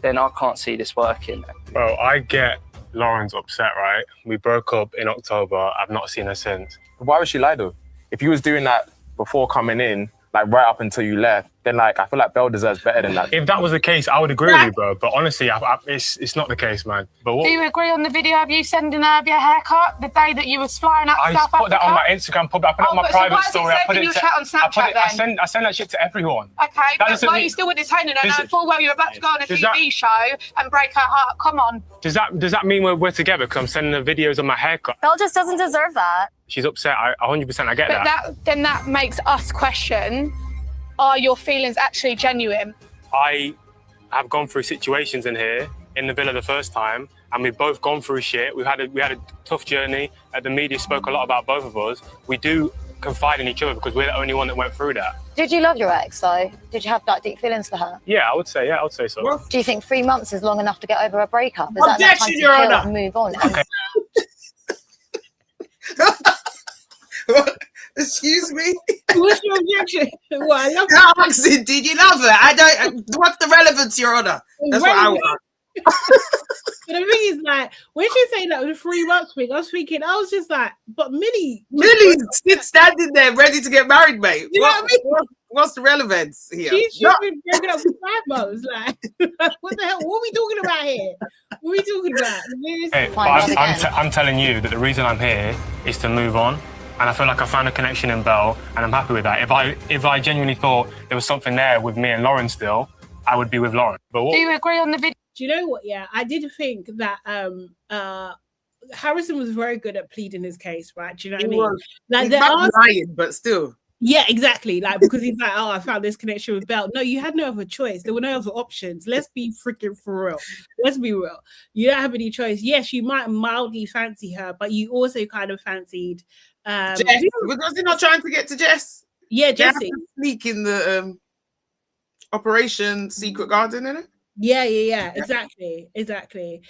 Then I can't see this working. Bro, I get Lauren's upset, right? We broke up in October. I've not seen her since. Why would she lie though? If you was doing that before coming in, like right up until you left, then like I feel like Belle deserves better than that. If that was the case, I would agree with you, bro. But honestly, it's not the case, man. But what? Do you agree on the video of you sending her your haircut the day that you was flying out to I South Africa? put that on my Instagram, put it on my private story. I put it on Snapchat then? I send that shit to everyone. Okay, That but doesn't why are mean- you still entertaining her Does knowing it- full well you're about to go on a Does TV show and break her heart? Come on. Does that mean we're together because I'm sending her videos of my haircut? Belle just doesn't deserve that. She's upset. I 100% I get But that makes us question, are your feelings actually genuine? I have gone through situations in here in the villa the first time, and we've both gone through shit. We had a tough journey. The media spoke a lot about both of us. We do confide in each other because we're the only one that went through that. Did you love your ex though? Did you have that deep feelings for her? Yeah, I would say so. Well, Do you think 3 months is long enough to get over a breakup? Is that enough time to Objection, Your heal Honour. and move on? Okay. Excuse me. What's your objection? Well, I love Asking, did you love her? I don't. What's the relevance, Your Honour? That's what I want. But the thing is, like, when she said that was 3 months thing, I was just like, but Millie standing there ready to get married, mate. You know what I mean? What's the relevance here? she's been broken up for 5 months. Like, what the hell? What are we talking about here? What are we talking about? Hey, but I'm telling you that the reason I'm here is to move on. and I feel like I found a connection in Belle, and I'm happy with that. If I genuinely thought there was something there with me and Lauren still, I would be with Lauren. But Do you agree on the video? Do you know what? Yeah, I did think that Harrison was very good at pleading his case, right? Do you know what I mean? Like he's not lying, but still. Yeah, exactly. Like, because he's like, oh, I found this connection with Belle. No, you had no other choice. There were no other options. Let's be freaking for real. Let's be real. You don't have any choice. Yes, you might mildly fancy her, but you also kind of fancied Jess. Was he not trying to get to Jess? Yeah, Jessie. Sneak in the Operation Secret Garden, innit? Yeah. Exactly.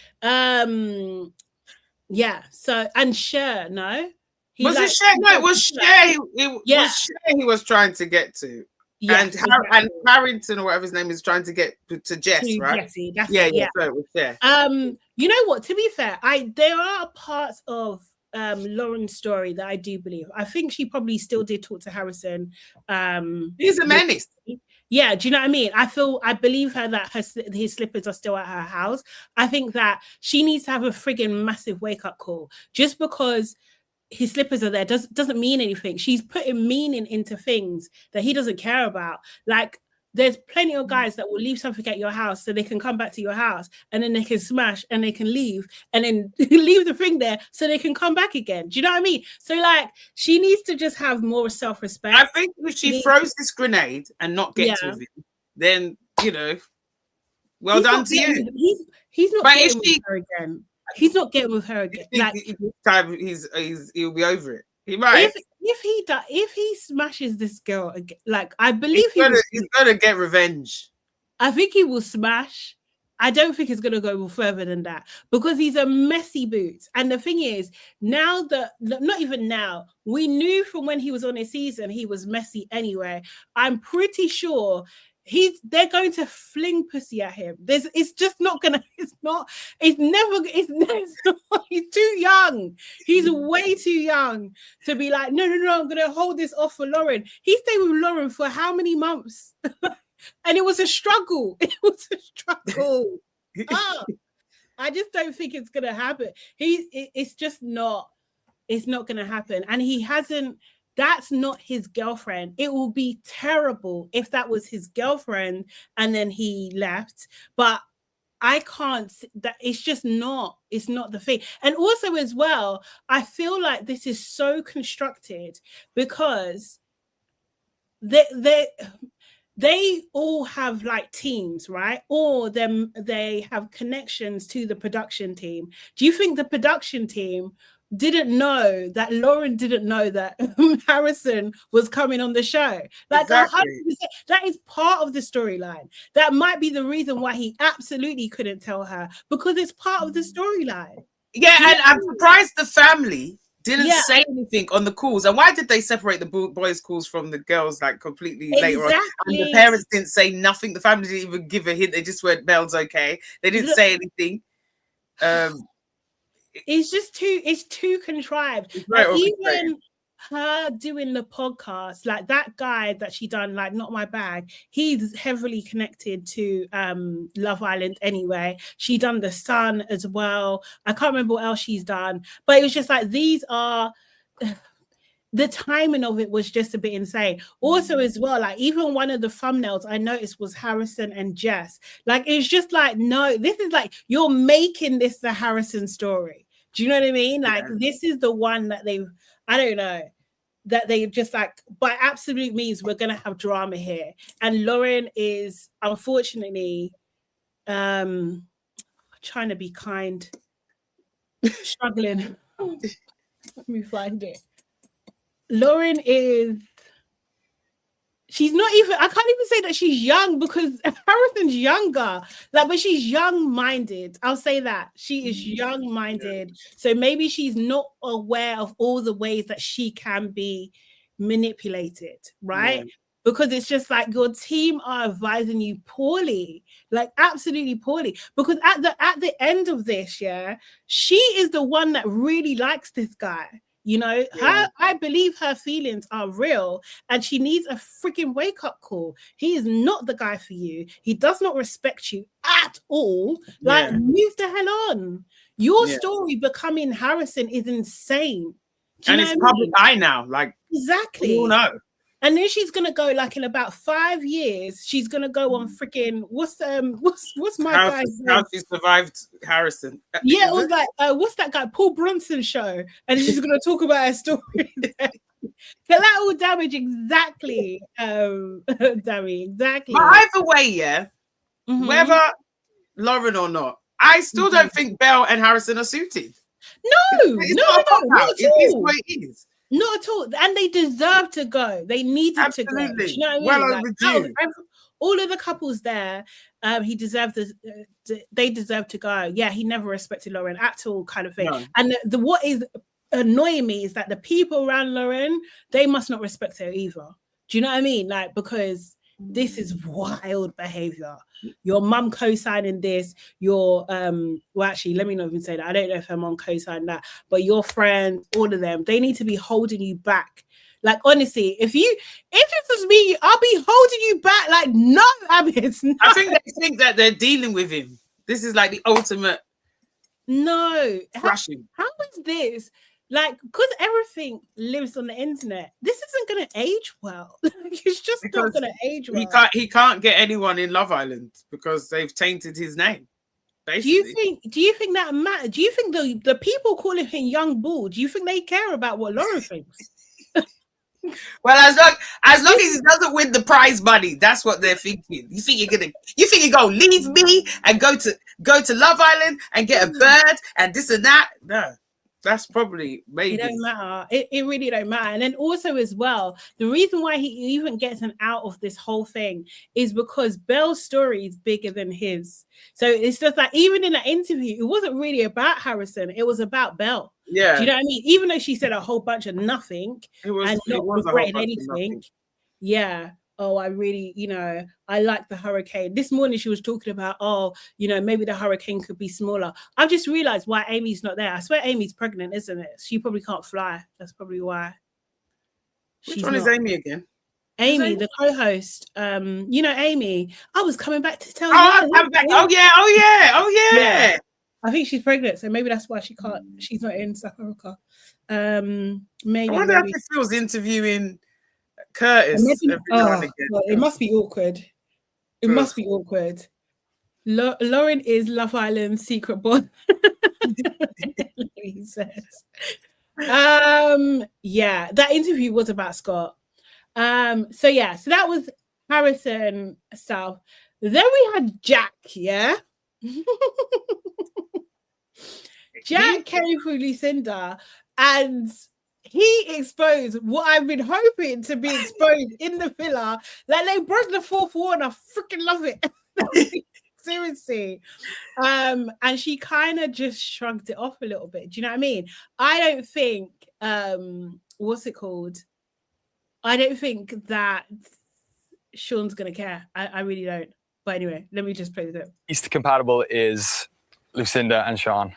Yeah. So, and Cher, no? Was it Cher? No, it was Cher. It was Cher he was trying to get to. Yeah, and Carrington or whatever his name is trying to get to Jess, right? Jessie. That's yeah. So it was Cher. You know what? To be fair, there are parts of Lauren's story that I do believe. I think she probably still did talk to Harrison. He's a menace. Yeah, do you know what I mean? I believe her that his slippers are still at her house. I think that she needs to have a friggin' massive wake-up call. Just because his slippers are there doesn't mean anything. She's putting meaning into things that he doesn't care about. Like, there's plenty of guys that will leave something at your house so they can come back to your house, and then they can smash and they can leave and then leave the thing there so they can come back again. Do you know what I mean? So, like, she needs to just have more self-respect. I think if she throws this grenade and not gets with him, then, you know, well done to you. He's not getting with her again. He's not getting with her again. Like, this time he'll be over it. He might. If he smashes this girl again, like, I believe he's gonna get revenge. I think he will smash. I don't think it's gonna go further than that because he's a messy boots. And the thing is, now that not even now, we knew from when he was on his season he was messy anyway. I'm pretty sure they're going to fling pussy at him. It's just not gonna. It's never. He's too young. He's way too young to be like, no. I'm gonna hold this off for Lauren. He stayed with Lauren for how many months? And it was a struggle. I just don't think it's gonna happen. It's just not. It's not gonna happen. And he hasn't. That's not his girlfriend. It will be terrible if that was his girlfriend and then he left. But I can't. It's just not. It's not the thing. And also, as well, I feel like this is so constructed because they all have like teams, right? Or they have connections to the production team. Do you think the production team didn't know that Lauren didn't know that Harrison was coming on the show? Like, exactly. That is part of the storyline. That might be the reason why he absolutely couldn't tell her, because it's part of the storyline. Yeah, and I'm surprised the family didn't say anything on the calls. And why did they separate the boys' calls from the girls like completely later on? And the parents didn't say nothing. The family didn't even give a hint. They just went, Belle's okay. They didn't say anything. It's too contrived. Like, even her doing the podcast, like that guy that she done, like Not My Bag, he's heavily connected to Love Island anyway. She done The Sun as well. I can't remember what else she's done, but it was just like, these are the timing of it was just a bit insane. Also, as well, like, even one of the thumbnails I noticed was Harrison and Jess. Like, it's just like, no, this is like, you're making this the Harrison story. Do you know what I mean? Like, this is the one that they just like, by absolute means, we're going to have drama here. And Lauren is, unfortunately, trying to be kind, struggling. Let me find it. Lauren is, she's not even, I can't even say that she's young, because Harrison's younger, like, but she's young-minded. I'll say that. She is young-minded. So maybe she's not aware of all the ways that she can be manipulated, right? Yeah. Because it's just like, your team are advising you poorly, like absolutely poorly. Because at the end of this, she is the one that really likes this guy. You know, I believe her feelings are real, and she needs a freaking wake-up call. He is not the guy for you. He does not respect you at all. Like, move the hell on. Your story becoming Harrison is insane. And it's public eye now. Like, exactly. You all know. And then she's gonna go like in about 5 years. She's gonna go on freaking what's my guy's name? How she survived Harrison? Yeah, it was like what's that guy Paul Brunson show? And she's gonna talk about her story. Collateral damage, exactly. Damage, exactly. But either way, yeah, whether Lauren or not, I still don't think Belle and Harrison are suited. No, not at all. It is what it is. Not at all. And they deserve to go. They needed to go. Do you know what I mean? Well overdue. All of the couples there, they deserve to go. Yeah, he never respected Lauren at all, kind of thing. No. And the what is annoying me is that the people around Lauren, they must not respect her either. Do you know what I mean? Like, because this is wild behavior. Your mum co-signing this, your well, actually, let me not even say that. I don't know if her mum co-signed that, but your friends, all of them, they need to be holding you back. Like, honestly, if it was me, I'll be holding you back. Like, no, Abis. No. I think they think that they're dealing with him. This is like the ultimate. No, crashing. How is this? Like, because everything lives on the internet, this isn't going to age well. It's just not going to age well. He can't get anyone in Love Island because they've tainted his name. Basically. Do you think that matters? Do you think the people calling him Young Bull, do you think they care about what Lauren thinks? Well, as long as he doesn't win the prize money, that's what they're thinking. You think you're gonna leave me and go to Love Island and get a bird and this and that? No. That's probably maybe. It don't matter. It really don't matter. And then also as well, the reason why he even gets an out of this whole thing is because Belle's story is bigger than his. So it's just like, even in that interview, it wasn't really about Harrison. It was about Belle. Yeah. Do you know what I mean? Even though she said a whole bunch of nothing and not regretting anything. Yeah. Oh, I really, I like the hurricane. This morning she was talking about, maybe the hurricane could be smaller. I've just realized why Amy's not there. I swear Amy's pregnant, isn't it? She probably can't fly. That's probably why. Which one is Amy again? Amy, the co-host. Amy. I was coming back to tell you. I'm back. Oh yeah. I think she's pregnant, so maybe that's why she's not in South Africa. Maybe. I wonder how it feels interviewing Curtis. It must be awkward. It must be awkward. Lauren is Love Island's secret bond. He says. That interview was about Scott. So that was Harrison stuff. Then we had Jack, yeah. Jack came through Lucinda and he exposed what I've been hoping to be exposed in the villa. Like, they broke the fourth wall and I freaking love it. Seriously. And she kind of just shrugged it off a little bit. Do you know what I mean? I don't think, what's it called? I don't think that Sean's going to care. I really don't. But anyway, let me just play this up. Least compatible is Lucinda and Sean.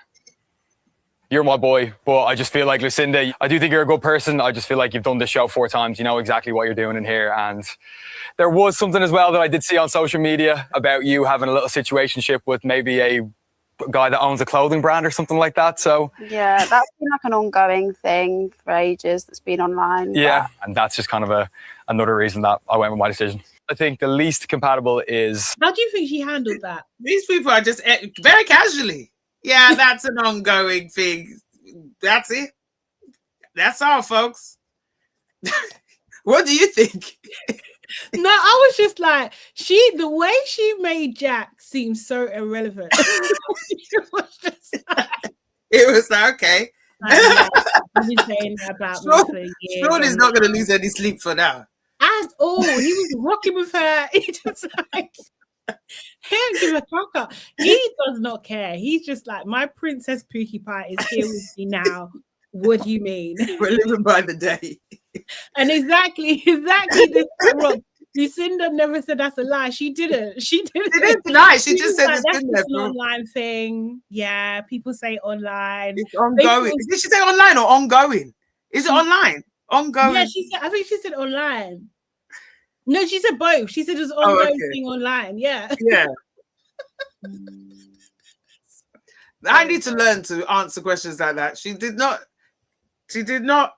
You're my boy, but I just feel like, Lucinda, I do think you're a good person. I just feel like you've done this show 4 times. You know exactly what you're doing in here. And there was something as well that I did see on social media about you having a little situationship with maybe a guy that owns a clothing brand or something like that. So yeah, that's been like an ongoing thing for ages that's been online. Yeah, and that's just kind of another reason that I went with my decision. I think the least compatible is... How do you think she handled that? These people are just very casually. Yeah, that's an ongoing thing. That's it. That's all, folks. What do you think? No, I was just like, the way she made Jack seem so irrelevant. It was like, okay. I've been saying that about Sean is not going to lose any sleep for now. At all. He was rocking with her. He just like... He don't give a fuck. He does not care. He's just like, my Princess Pookie Pie is here with me now. What do you mean? We're living by the day. And exactly this rock. Lucinda never said that's a lie. She didn't. She didn't deny. She just said it's been there. An online thing. Yeah, people say online. It's ongoing. Did she say online or ongoing? Is it online? Ongoing. Yeah, I think she said online. No, she said both. She said it was ongoing thing online. Yeah. Yeah. I need to learn to answer questions like that. She did not. She did not.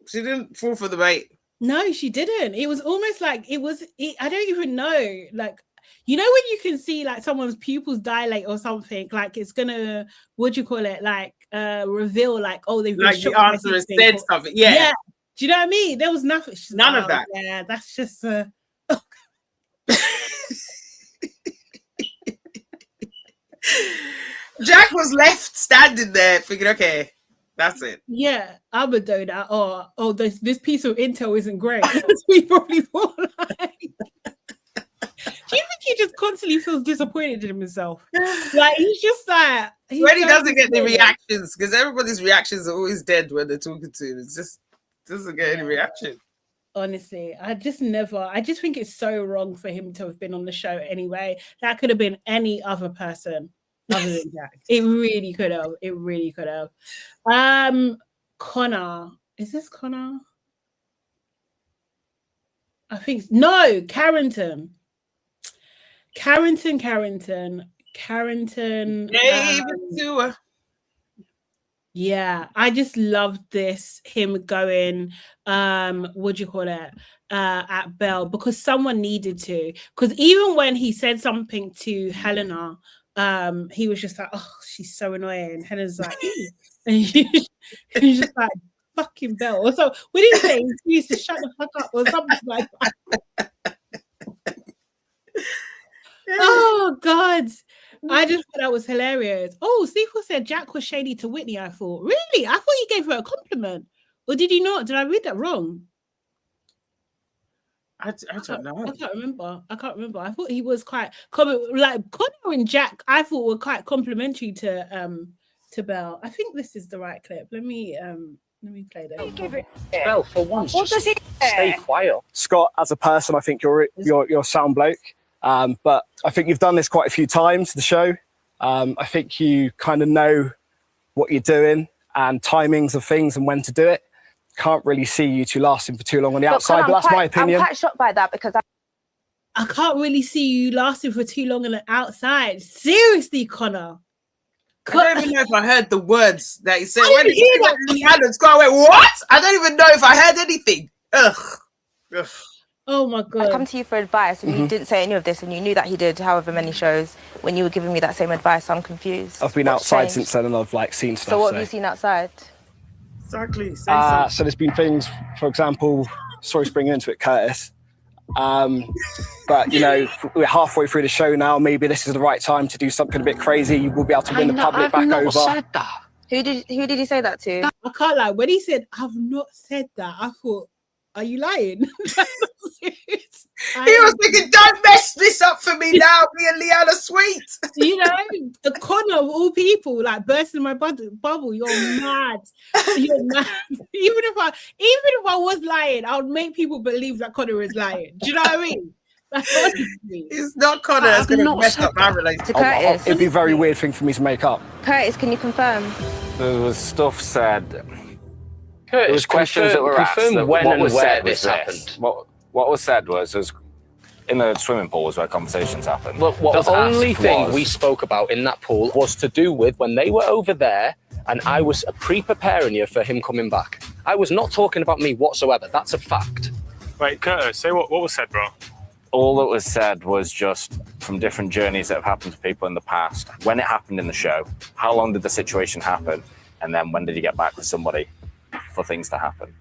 She didn't fall for the bait. No, she didn't. It was almost like I don't even know. Like, you know, when you can see like someone's pupils dilate or something, like it's gonna, what do you call it? Like reveal, like, oh, they've been like the answer has said something. Yeah. Yeah. Do you know what I mean? There was nothing. None of that. Yeah, that's just Jack was left standing there thinking, okay, that's it. Yeah, I'm a do that. Oh, this piece of intel isn't great. We probably thought like. Do you think he just constantly feels disappointed in himself? Like he's just like when he doesn't get the reactions, because everybody's reactions are always dead when they're talking to him. It's just doesn't get any reaction. Honestly, I just think it's so wrong for him to have been on the show anyway. That could have been any other person other than Jack. It really could have. It really could have. Konner. Is this Konner? I think no, Carrington. Carrington. Gave it to her. Yeah, I just loved this, him going, what do you call it, at Belle, because someone needed to. Because even when he said something to Helena, he was just like, oh, she's so annoying. Helena's like, and he's just like, fucking Belle. Or so, what did he say? He used to shut the fuck up or something like that. Oh, God. I just thought that was hilarious. Oh, Sequel said Jack was shady to Whitney, I thought. Really? I thought he gave her a compliment. Or did he not? Did I read that wrong? I don't know. I can't remember. I thought he was quite like Konner and Jack, I thought were quite complimentary to Belle. I think this is the right clip. Let me play this. Belle, for once, What does he stay quiet. Scott, as a person, I think you're a sound bloke. But I think you've done this quite a few times, the show. I think you kind of know what you're doing and timings of things and when to do it. Can't really see you two lasting for too long on the outside, but that's my opinion. I'm quite shocked by that because I can't really see you lasting for too long on the outside. Seriously, Konner. I don't even know if I heard the words that he said. When he said Leanne, Scott went, what? I don't even know if I heard anything. Ugh. Oh my God. I come to you for advice and you didn't say any of this and you knew that he did however many shows when you were giving me that same advice. I'm confused. I've been outside since then and I've seen stuff. So what have you seen outside? Exactly. So there's been things, for example, sorry to bring you into it, Curtis. But you know, we're halfway through the show now. Maybe this is the right time to do something a bit crazy. We'll be able to win the public back over. Said that. Who did he say that to? I can't lie. When he said, I've not said that, I thought, are you lying? He was thinking, don't mess this up for me now. Me and Leanne are sweet. You know, the Konner of all people, like bursting my bubble. You're mad. You're mad. Even if I was lying, I would make people believe that Konner is lying. Do you know what I mean? It's not Konner that's going to mess up my relationship. It'd be a very weird thing for me to make up. Curtis, can you confirm? There was stuff said. Curtis, There was questions that were asked. Confirm when and where this was happened. What was said was in the swimming pool was where conversations happened. Look, the only thing we spoke about in that pool was to do with when they were over there and I was pre-preparing you for him coming back. I was not talking about me whatsoever. That's a fact. Wait, Curtis, say what was said, bro? All that was said was just from different journeys that have happened to people in the past. When it happened in the show, how long did the situation happen? And then when did you get back with somebody for things to happen?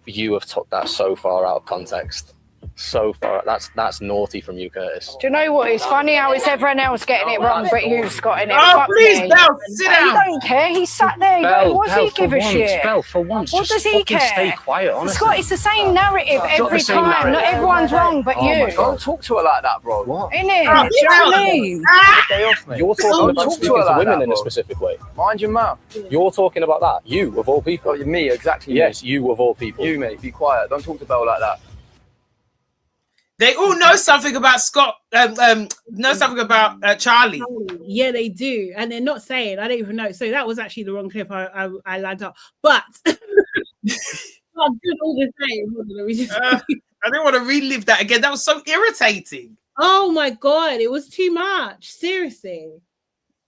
You have took that so far out of context. So far, that's naughty from you, Curtis. Do you know what? It's funny how it's everyone else getting it wrong, but you've got in it. Oh, Fuck please, me. Belle, sit down. He don't care. He sat there. What does he give a shit? Belle, for once, What just does he fucking care? stay quiet, honestly. Scott, it's the same narrative every time. Not everyone's wrong, but you. Don't talk to her like that, bro. What? Innit? Do you know what I mean? Stay off me. You're talking about speaking to women in a specific way. Mind your mouth. You're talking about that. You, of all people. Oh, me, exactly. Yes, you, of all people. You, mate, be quiet. Don't talk to Belle like that. They all know something about Scott, know something about Charlie. Yeah, they do. And they're not saying, I don't even know. So that was actually the wrong clip I lined up. But I'm good all the same. I don't want to relive that again. That was so irritating. Oh my God, it was too much. Seriously.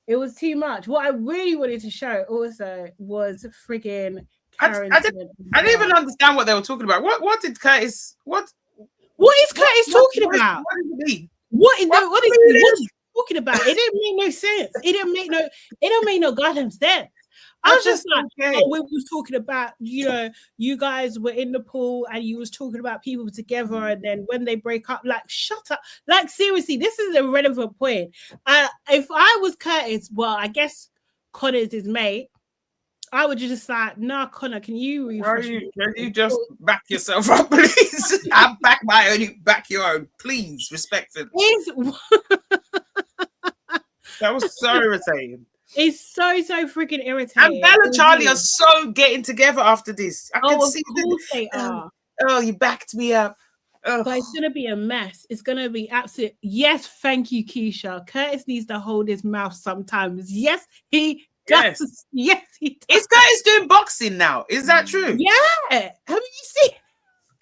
It was too much. What I really wanted to show also was friggin' I didn't even understand what they were talking about. What did Curtis? What is Curtis talking about? What does it mean? What is he talking about? It didn't make no sense. It don't make no goddamn sense. I was just like, we was talking about, you guys were in the pool and you was talking about people together, and then when they break up, like, shut up. Like, seriously, this is a relevant point. If I was Curtis, well, I guess Konner's his mate, I would just like, nah, Konner, can you refresh me? Can you just back yourself up, please? I back my own, you back your own. Please, respectfully. That was so irritating. It's so freaking irritating. And Belle and Charlie are so getting together after this. I can see they are. Oh, you backed me up. Oh. But it's gonna be a mess. It's gonna be absolute. Yes, thank you, Keisha. Curtis needs to hold his mouth sometimes. Yes, he does. Yes, he does. Is Curtis doing boxing now? Is that true? Yeah. Have you seen?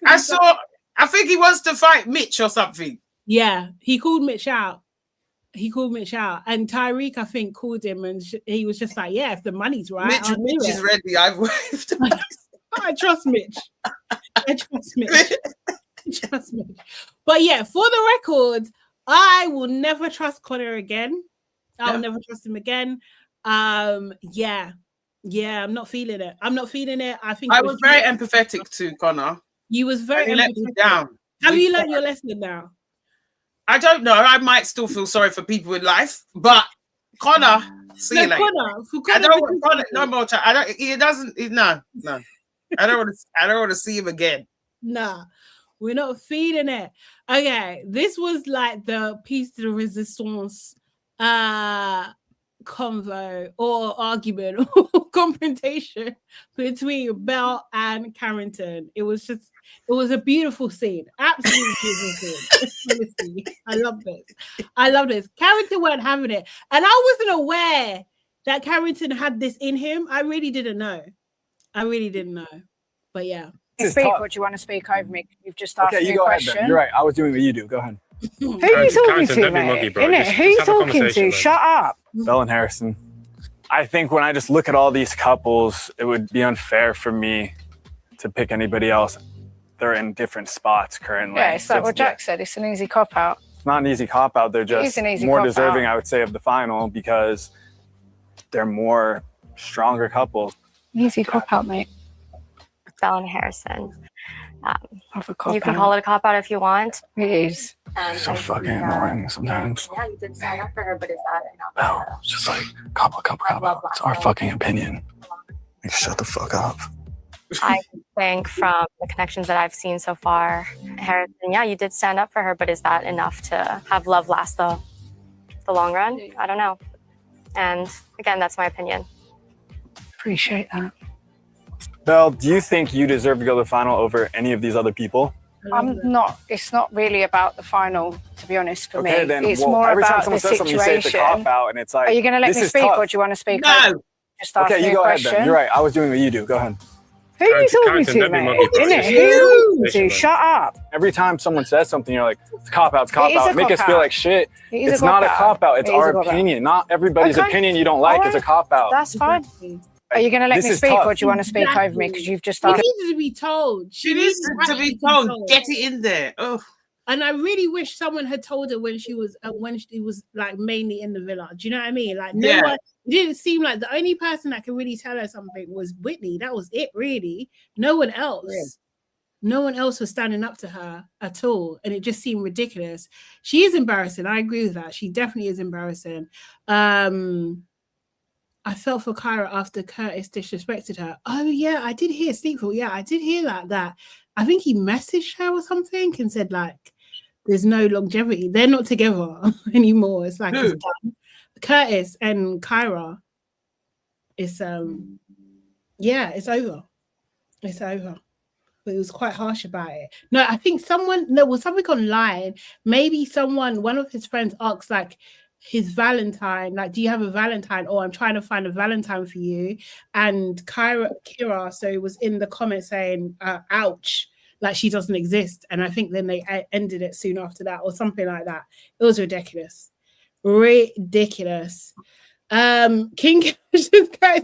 I think he wants to fight Mitch or something. Yeah, he called Mitch out. And Tyreek, I think, called him, and he was just like, "Yeah, if the money's right, Mitch is ready. I've waved." I trust Mitch. Trust me. But yeah, for the record, I will never trust Konner again. I'll never trust him again. Yeah, I'm not feeling it. I think I was very empathetic to Konner. You was very let me down. Have you learned your lesson now? I don't know. I might still feel sorry for people in life, but Konner, see you later. I don't want Konner no more time. I don't. He doesn't. No. I don't want to see him again. Nah, we're not feeding it. Okay, this was like the piece de resistance convo or argument or confrontation between Belle and Carrington. It was a beautiful scene. Absolutely beautiful scene. I love this. Carrington weren't having it. And I wasn't aware that Carrington had this in him. I really didn't know. But yeah. Speak, or do you want to speak over me? You've just asked me a question. Ahead, you're right. I was doing what you do. Go ahead. Who are you talking to, mate? Who are you talking to? Shut up. Belle and Harrison. I think when I just look at all these couples, it would be unfair for me to pick anybody else. They're in different spots currently. Yeah, it's like what Jack said. It's an easy cop-out. It's not an easy cop-out. They're just more deserving, I would say, of the final because they're more stronger couples. Easy cop-out, mate. Belle and Harrison. You can call it a cop-out if you want. It is. So fucking annoying sometimes. Yeah, you did sign up for her, but is that enough? No, it's just like cop out. It's our fucking opinion. Like, shut the fuck up. I think from the connections that I've seen so far, Harrison, yeah, you did stand up for her, but is that enough to have love last the long run? I don't know. And again, that's my opinion. Appreciate that. Belle, do you think you deserve to go to the final over any of these other people? I'm not. It's not really about the final, to be honest, for me. Then, it's more every about time someone the says situation. something, you say it's a cop-out, and it's like, are you going to let me speak, tough. or do you want to speak? No. Just ask me you a go question. ahead then. You're right. I was doing what you do. Go ahead. Who are you talking to, mate? Who? Shut up. Every time someone says something, you're like, it's a cop-out, it's a cop-out. Make us feel like shit. It's not a cop-out. It's our opinion. Not everybody's opinion you don't like is a cop-out. That's fine. Are you going to let me speak, or do you want to speak over me? Because you've just asked. She needs to be told. She needs to be told. Get it in there. Oh. And I really wish someone had told her when she was like mainly in the villa. Do you know what I mean? Like no one. It didn't seem like the only person that could really tell her something was Whitney. That was it, really. No one else. Yeah. No one else was standing up to her at all, and it just seemed ridiculous. She is embarrassing. I agree with that. She definitely is embarrassing. I felt for Kyra after Curtis disrespected her. Oh yeah, I did hear Sneakful. Yeah, I did hear that I think he messaged her or something and said like, "There's no longevity. They're not together anymore." It's like it's done. Curtis and Kyra. It's it's over. It's over. But it was quite harsh about it. No, I think there was something online. Maybe one of his friends asked like his Valentine, like, do you have a Valentine? Or I'm trying to find a Valentine for you. And Kira, so it was in the comments saying, ouch, like she doesn't exist. And I think then they ended it soon after that or something like that. It was ridiculous. King Curtis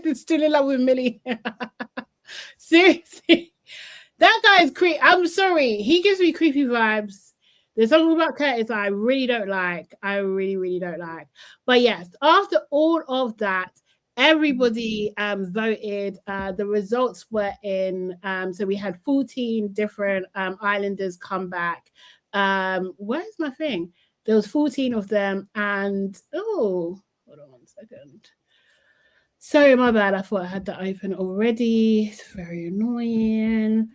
is still in love with Millie. Seriously, that guy is creepy. I'm sorry, he gives me creepy vibes. There's something about Curtis I really don't like. I really, really don't like. But yes, after all of that, everybody voted. The results were in. So we had 14 different islanders come back. Where's my thing? There was 14 of them, and hold on 1 second. Sorry, my bad. I thought I had that open already. It's very annoying.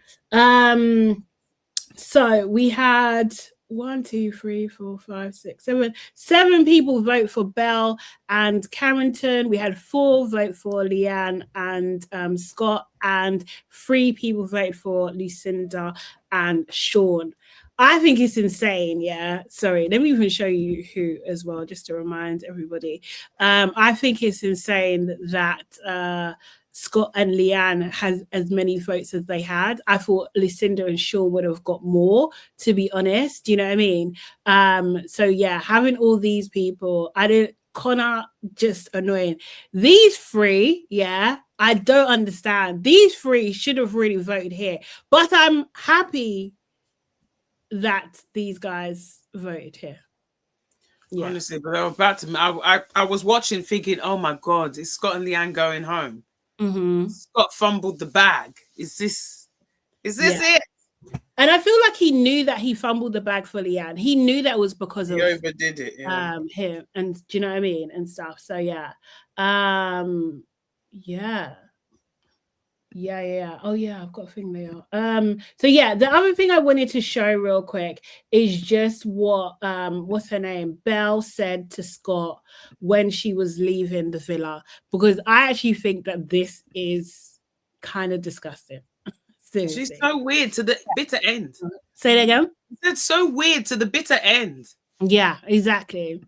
So we had 1, 2, 3, 4, 5, 6, 7. 7 people vote for Belle and Carrington. We had 4 vote for Leanne and Scott, and 3 people vote for Lucinda and Sean. I think it's insane. Yeah. Sorry. Let me even show you who as well, just to remind everybody. I think it's insane that Scott and Leanne has as many votes as they had. I thought Lucinda and Sean would have got more, to be honest. You know what I mean? So yeah, having all these people, Konner, just annoying. These 3, yeah, I don't understand. These 3 should have really voted here, but I'm happy that these guys voted here. Yeah. Honestly, but they were about to. I was watching, thinking, "Oh my God, is Scott and Leanne going home?" Scott fumbled the bag. Is this it? And I feel like he knew that he fumbled the bag for Leanne. He knew that was because he overdid it. Yeah. Him, and do you know what I mean, and stuff. So yeah, Yeah. Oh yeah, I've got a thing there. So yeah, the other thing I wanted to show real quick is just what what's her name? Belle said to Scott when she was leaving the villa, because I actually think that this is kind of disgusting. Seriously. She's so weird to the bitter end. Say that again. It's so weird to the bitter end. Yeah, exactly.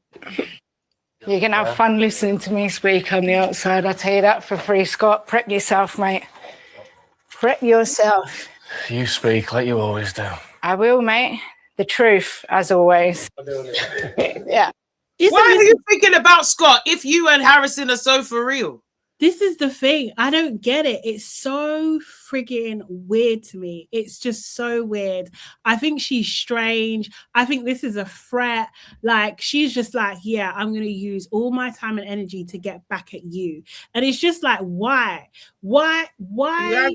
You're going to have fun listening to me speak on the outside. I tell you that for free, Scott. Prep yourself, mate. Prep yourself. You speak like you always do. I will, mate. The truth, as always. Yeah. Why are you thinking about Scott if you and Harrison are so for real? This is the thing. I don't get it. It's so friggin' weird to me. It's just so weird. I think she's strange. I think this is a threat. Like, she's just like, yeah, I'm going to use all my time and energy to get back at you. And it's just like, why? Why are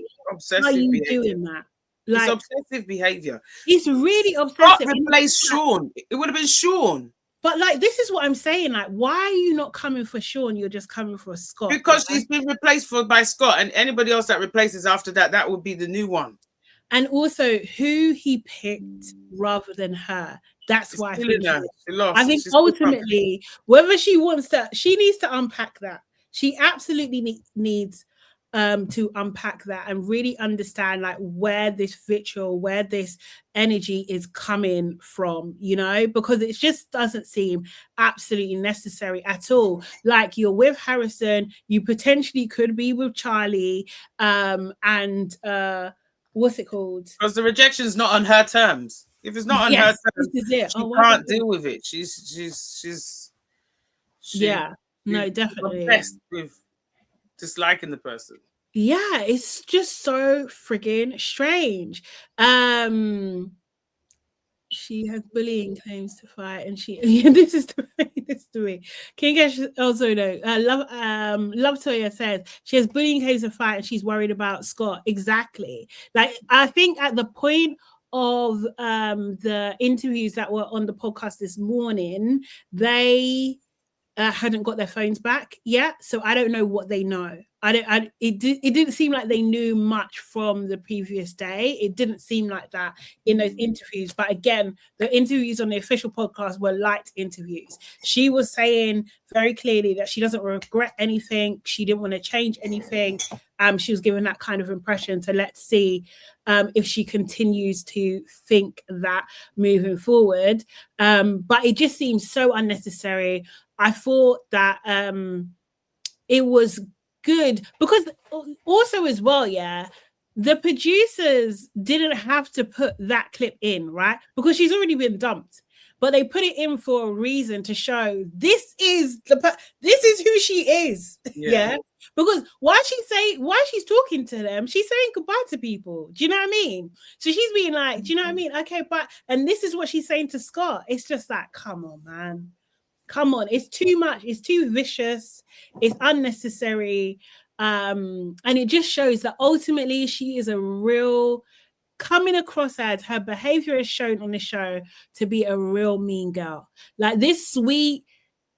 you doing that? Like, it's obsessive behavior. It's really obsessive. Scott replaced Sean. It would have been Sean. But like, this is what I'm saying. Like, why are you not coming for Sean? You're just coming for Scott. Because she's been replaced by Scott, and anybody else that replaces after that, that would be the new one. And also, who he picked rather than her. That's why I think ultimately, whether she wants to, she needs to unpack that. She absolutely needs to unpack that and really understand like where this vitriol, where this energy is coming from, you know, because it just doesn't seem absolutely necessary at all. Like, you're with Harrison, you potentially could be with Charlie, and what's it called? Because the rejection's not on her terms. If it's not on her terms, she can't deal with it. She's definitely obsessed with disliking the person. Yeah, it's just so friggin' strange. She has bullying claims to fight, and this is the way. King Ash also love Toya says she has bullying claims to fight, and she's worried about Scott. Exactly. Like, I think at the point of the interviews that were on the podcast this morning, they hadn't got their phones back yet, so I don't know what they know. It didn't seem like they knew much from the previous day. It didn't seem like that in those interviews. But again, the interviews on the official podcast were light interviews. She was saying very clearly that she doesn't regret anything. She didn't want to change anything. She was given that kind of impression. So let's see if she continues to think that moving forward. But it just seems so unnecessary. I thought that it was good because also as well, the producers didn't have to put that clip in, right? Because she's already been dumped. but they put it in for a reason to show this is who she is. Yeah. Because while she's talking to them, she's saying goodbye to people. Do you know what I mean? So she's being like, do you know what I mean? Okay, but and this is what she's saying to Scott. It's just like, come on, man. Come on. It's too much. It's too vicious. It's unnecessary. And it just shows that ultimately she is a real coming across as her behavior is shown on the show to be a real mean girl. Like this sweet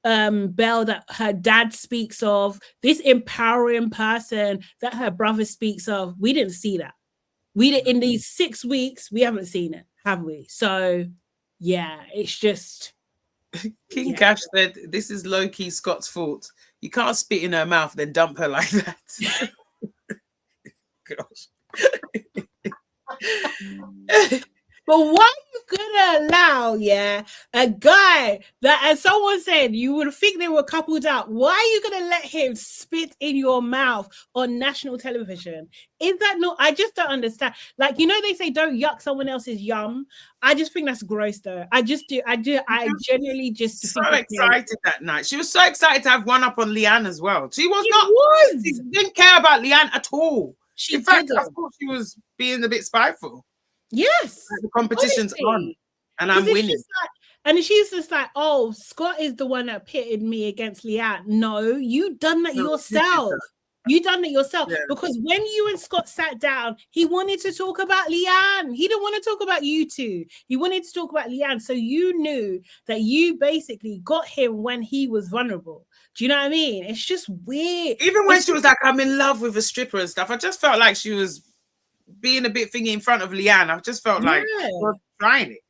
Belle that her dad speaks of, this empowering person that her brother speaks of. We didn't see that. We did in these 6 weeks, we haven't seen it, have we? So yeah, it's just King Cash said this is low-key Scott's fault. You can't spit in her mouth then dump her like that. Gosh. But why are you gonna allow, a guy that, as someone said, you would think they were coupled up? Why are you gonna let him spit in your mouth on national television? Is that not? I just don't understand. Like, you know, they say don't yuck someone else's yum. I just think that's gross, though. I genuinely just so excited that night. She was so excited to have one up on Leanne as well. She didn't care about Leanne at all. In fact, I thought she was being a bit spiteful. Yes, like the competition's on, and I'm winning. And she's just like, "Oh, Scott is the one that pitted me against Leanne." No, you done that yourself. You done it yourself because when you and Scott sat down, he wanted to talk about Leanne. He didn't want to talk about you two. He wanted to talk about Leanne. So you knew that you basically got him when he was vulnerable. Do you know what I mean? It's just weird. Even when she was like, "I'm in love with a stripper" and stuff, I just felt like she was being a bit thingy in front of Leanne. I just felt like she was trying it.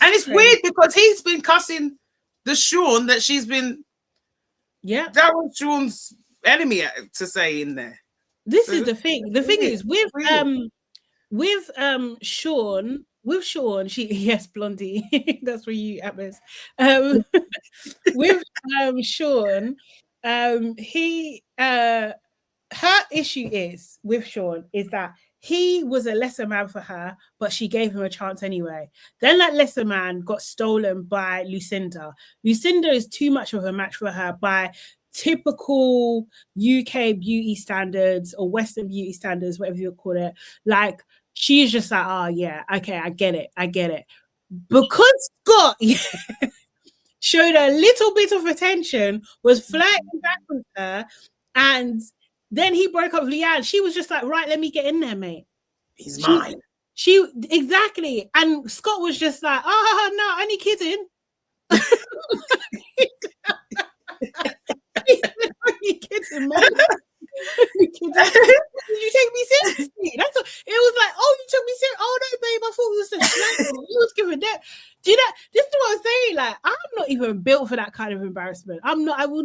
And it's weird because he's been cussing the Sean that she's been. Yeah, that was Sean's enemy to say in there. This is the thing. The thing is with Sean, yes, Blondie. That's for you, Abis. With Sean, her issue is with Sean is that he was a lesser man for her, but she gave him a chance anyway. Then that lesser man got stolen by Lucinda. Lucinda is too much of a match for her by typical UK beauty standards or Western beauty standards, whatever you call it. Like, she's just like, oh yeah, okay, I get it. Because Scott showed a little bit of attention, was flirting back with her, and then he broke up with Leanne. She was just like, right, let me get in there, mate. He's mine. She exactly. And Scott was just like, oh no, only kidding. Only kidding, man. Did you take me seriously? That's what, it was like, oh, you took me seriously. Oh no, babe, I thought it was just slang. You was giving that. Do you know? This is what I'm saying. Like, I'm not even built for that kind of embarrassment. I'm not. I will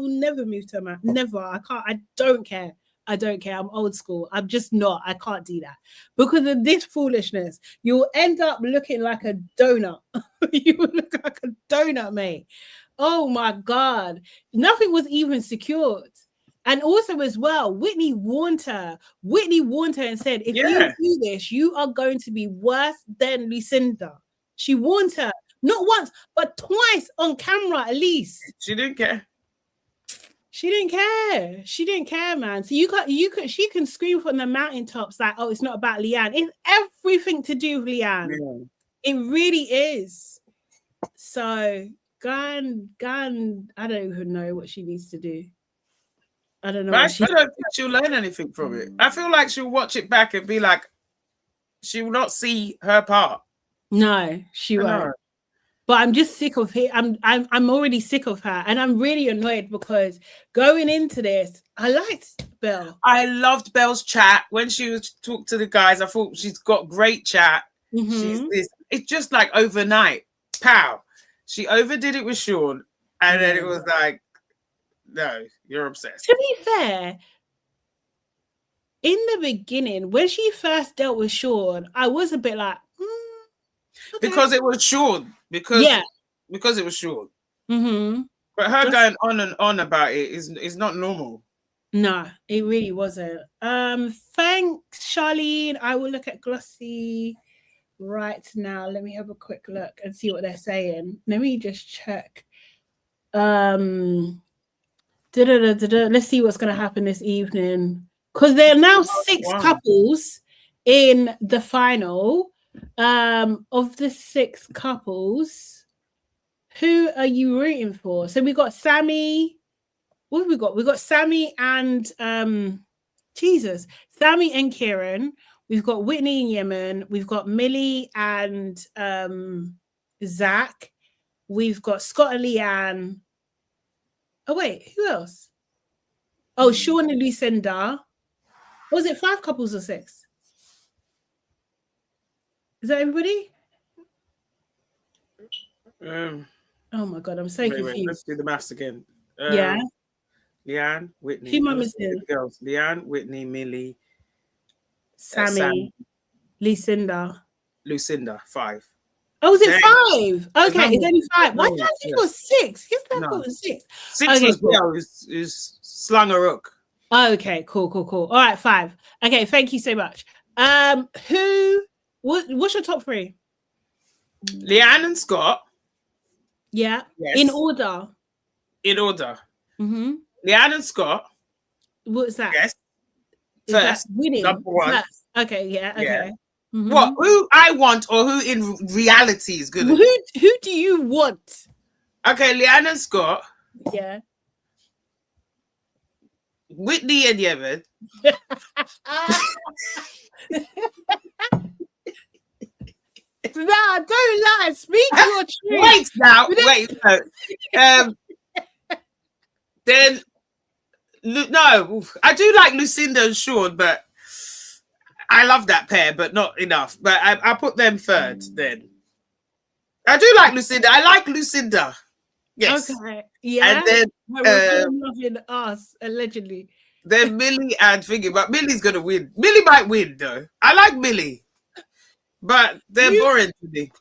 never move to a man. Never. I can't. I don't care. I'm old school. I'm just not. I can't do that because of this foolishness. You'll end up looking like a donut. You will look like a donut, mate. Oh my God. Nothing was even secured. And also as well, Whitney warned her. And said, if you do this, you are going to be worse than Lucinda. She warned her, not once, but twice on camera at least. She didn't care. She didn't care, man. So she can scream from the mountaintops like, oh, it's not about Leanne. It's everything to do with Leanne. Yeah. It really is. So Gun, I don't even know what she needs to do. I don't know. I don't think she'll learn anything from it. I feel like she'll watch it back and be like, she will not see her part. No, she won't. But I'm just sick of it. I'm already sick of her, and I'm really annoyed because going into this, I liked Belle. I loved Belle's chat when she was talking to the guys. I thought she's got great chat. It's just like overnight, pow. She overdid it with Sean, and then it was like, no, you're obsessed. To be fair, in the beginning, when she first dealt with Sean, I was a bit like, okay. Because it was Sean. Because it was Sean. But her going on and on about it is not normal. No, it really wasn't. Thanks, Charlene. I will look at Glossy. right now. Let me have a quick look and see what they're saying. Let me just check. Let's see what's going to happen this evening, because there are now 6 couples in the final. Of the 6 couples, who are you rooting for? So we got Sammy. What have we got? We got Sammy and Sammy and Kieran. We've got Whitney and Yemen. We've got Millie and Zach. We've got Scott and Leanne. Oh wait, who else? Oh, Sean and Lucinda. Was it 5 couples or 6? Is that everybody? Oh my god, I'm so confused. Let's do the maths again. Yeah. Leanne, Whitney. Who am I missing? Girls. Leanne, Whitney, Millie, Sammy, Lucinda. 5. Oh, was it 5? Okay, it's only 5. Why did I think it was 6? Yes, that No. was 6. 6 Okay, was cool. is slung a rook. Okay, cool. All right, 5. Okay, thank you so much. What's your top 3? Leanne and Scott. Yeah. Yes. In order. Mm-hmm. Leanne and Scott. What's that? Yes. Is First, that winning? number 1. First. Okay, yeah, okay. Yeah. Mhm. What? Who I want or who in reality is good? Who do you want? Okay, Leanne and Scott. Yeah. Whitney and Yemen. Nah, don't lie. Speak your truth. Wait now. Wait. No. Then no, I do like Lucinda and Sean, but I love that pair, but not enough. But I put them third. Then I do like Lucinda. I like Lucinda. Yes. Okay. Yeah. And then we're loving us allegedly. Then Millie and Figgy, but Millie's gonna win. Millie might win though. I like Millie, but they're boring to me.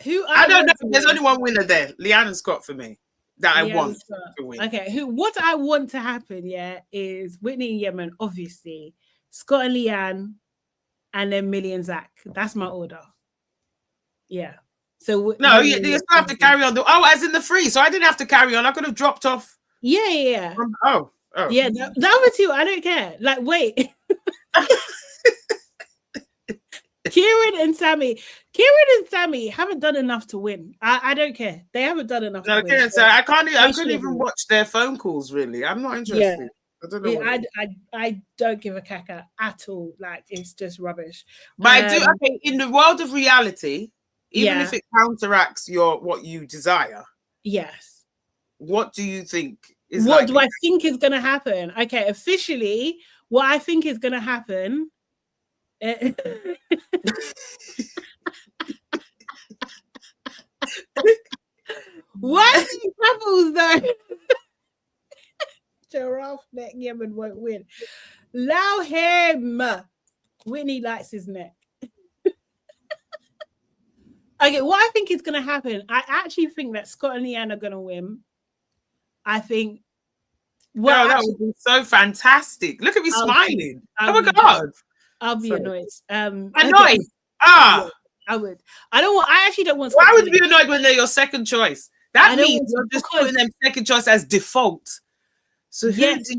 I don't know. There's only one winner there, Leanne and Scott for me. That I want to win. Okay, what I want to happen, is Whitney and Yemen, obviously, Scott and Leanne, and then Millie and Zach. That's my order. Yeah. So no, you still have to carry on. As in the 3. So I didn't have to carry on. I could have dropped off. Yeah. Oh. Yeah, the other 2, I don't care. Like, wait. Kieran and Sammy haven't done enough to win. I don't care. They haven't done enough to win. Okay, so I couldn't even watch their phone calls, really. I'm not interested. Yeah. I don't know. I don't give a caca at all. Like, it's just rubbish. But I do. Okay, in the world of reality, even if it counteracts what you desire. Yes. What do you think is? What do I think is going to happen? Okay, officially, what I think is going to happen. Why these couples though? Giraffe neck Yemen won't win. Allow him. Whitney likes his neck. Okay, what I think is going to happen, I actually think that Scott and Leanne are going to win. I think. Well, that would be so fantastic. Look at me smiling. Oh my god. I'll be annoyed. Annoyed. Okay. I would. I actually don't want. Why would you be annoyed when they're your second choice? That means you're just putting them second choice as default. So yes,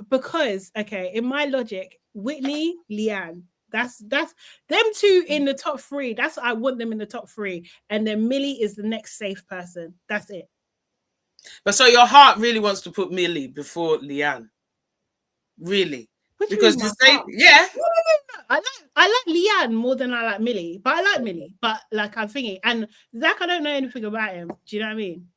because okay, in my logic, Whitney, Leanne, that's them 2 in the top 3. That's I want them in the top 3, and then Millie is the next safe person. That's it. But so your heart really wants to put Millie before Leanne, really? Because the same, yeah. I like Leanne more than I like Millie, but I like Millie. But like I'm thinking, and Zach, I don't know anything about him. Do you know what I mean?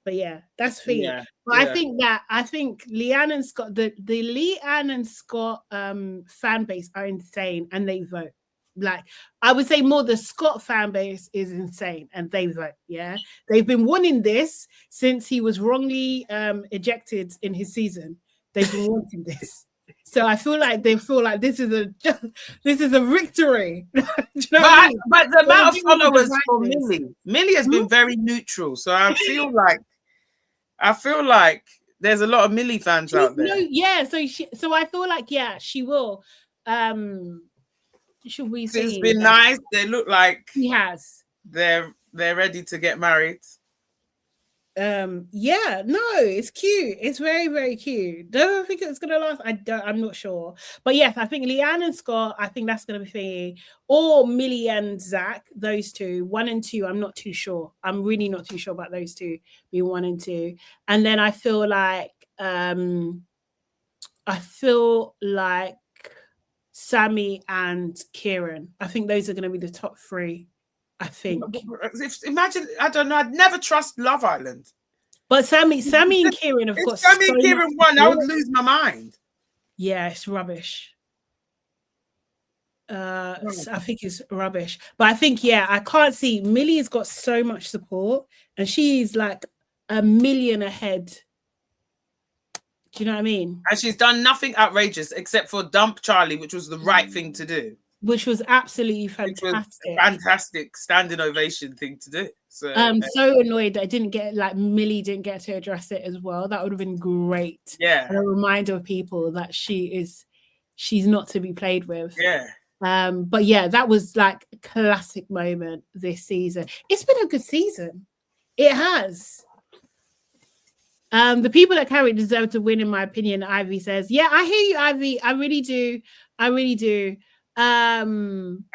But yeah, that's the thing. Yeah, but yeah. I think Leanne and Scott, the Leanne and Scott fan base are insane, and they vote. Like I would say more the Scott fan base is insane, and they vote. Yeah, they've been wanting this since he was wrongly ejected in his season. They've been wanting this. So I feel like they feel like this is a victory. Do you know but the amount of followers for Millie has been very neutral. So I feel like there's a lot of Millie fans out there. No, yeah. So I feel like she will. should we It's say? been nice. They look like he has. They're ready to get married. Yeah, no, it's cute. It's very, very cute. Don't think it's gonna last. I'm not sure. But yes, I think Leanne and Scott, I think that's gonna be thingy. Or Millie and Zach, those two, 1 and 2. I'm not too sure. I'm really not too sure about those two being 1 and 2. And then I feel like Sammy and Kieran. I think those are gonna be the top 3. I think. Imagine, I don't know. I'd never trust Love Island. But Sammy and Kieran have got. Sammy and Kieran won, I would lose my mind. Yeah, it's rubbish. I think it's rubbish. But I think, yeah, I can't see. Millie's got so much support, and she's like a million ahead. Do you know what I mean? And she's done nothing outrageous except for dump Charlie, which was the right thing to do. Which was absolutely fantastic. Fantastic standing ovation thing to do. So I'm so annoyed that I didn't get, like, Millie didn't get to address it as well. That would have been great. Yeah. And a reminder of people that she's not to be played with. Yeah. But yeah, that was like a classic moment this season. It's been a good season. It has. The people that carry deserve to win, in my opinion. Ivy says, "Yeah, I hear you, Ivy. I really do. I really do." I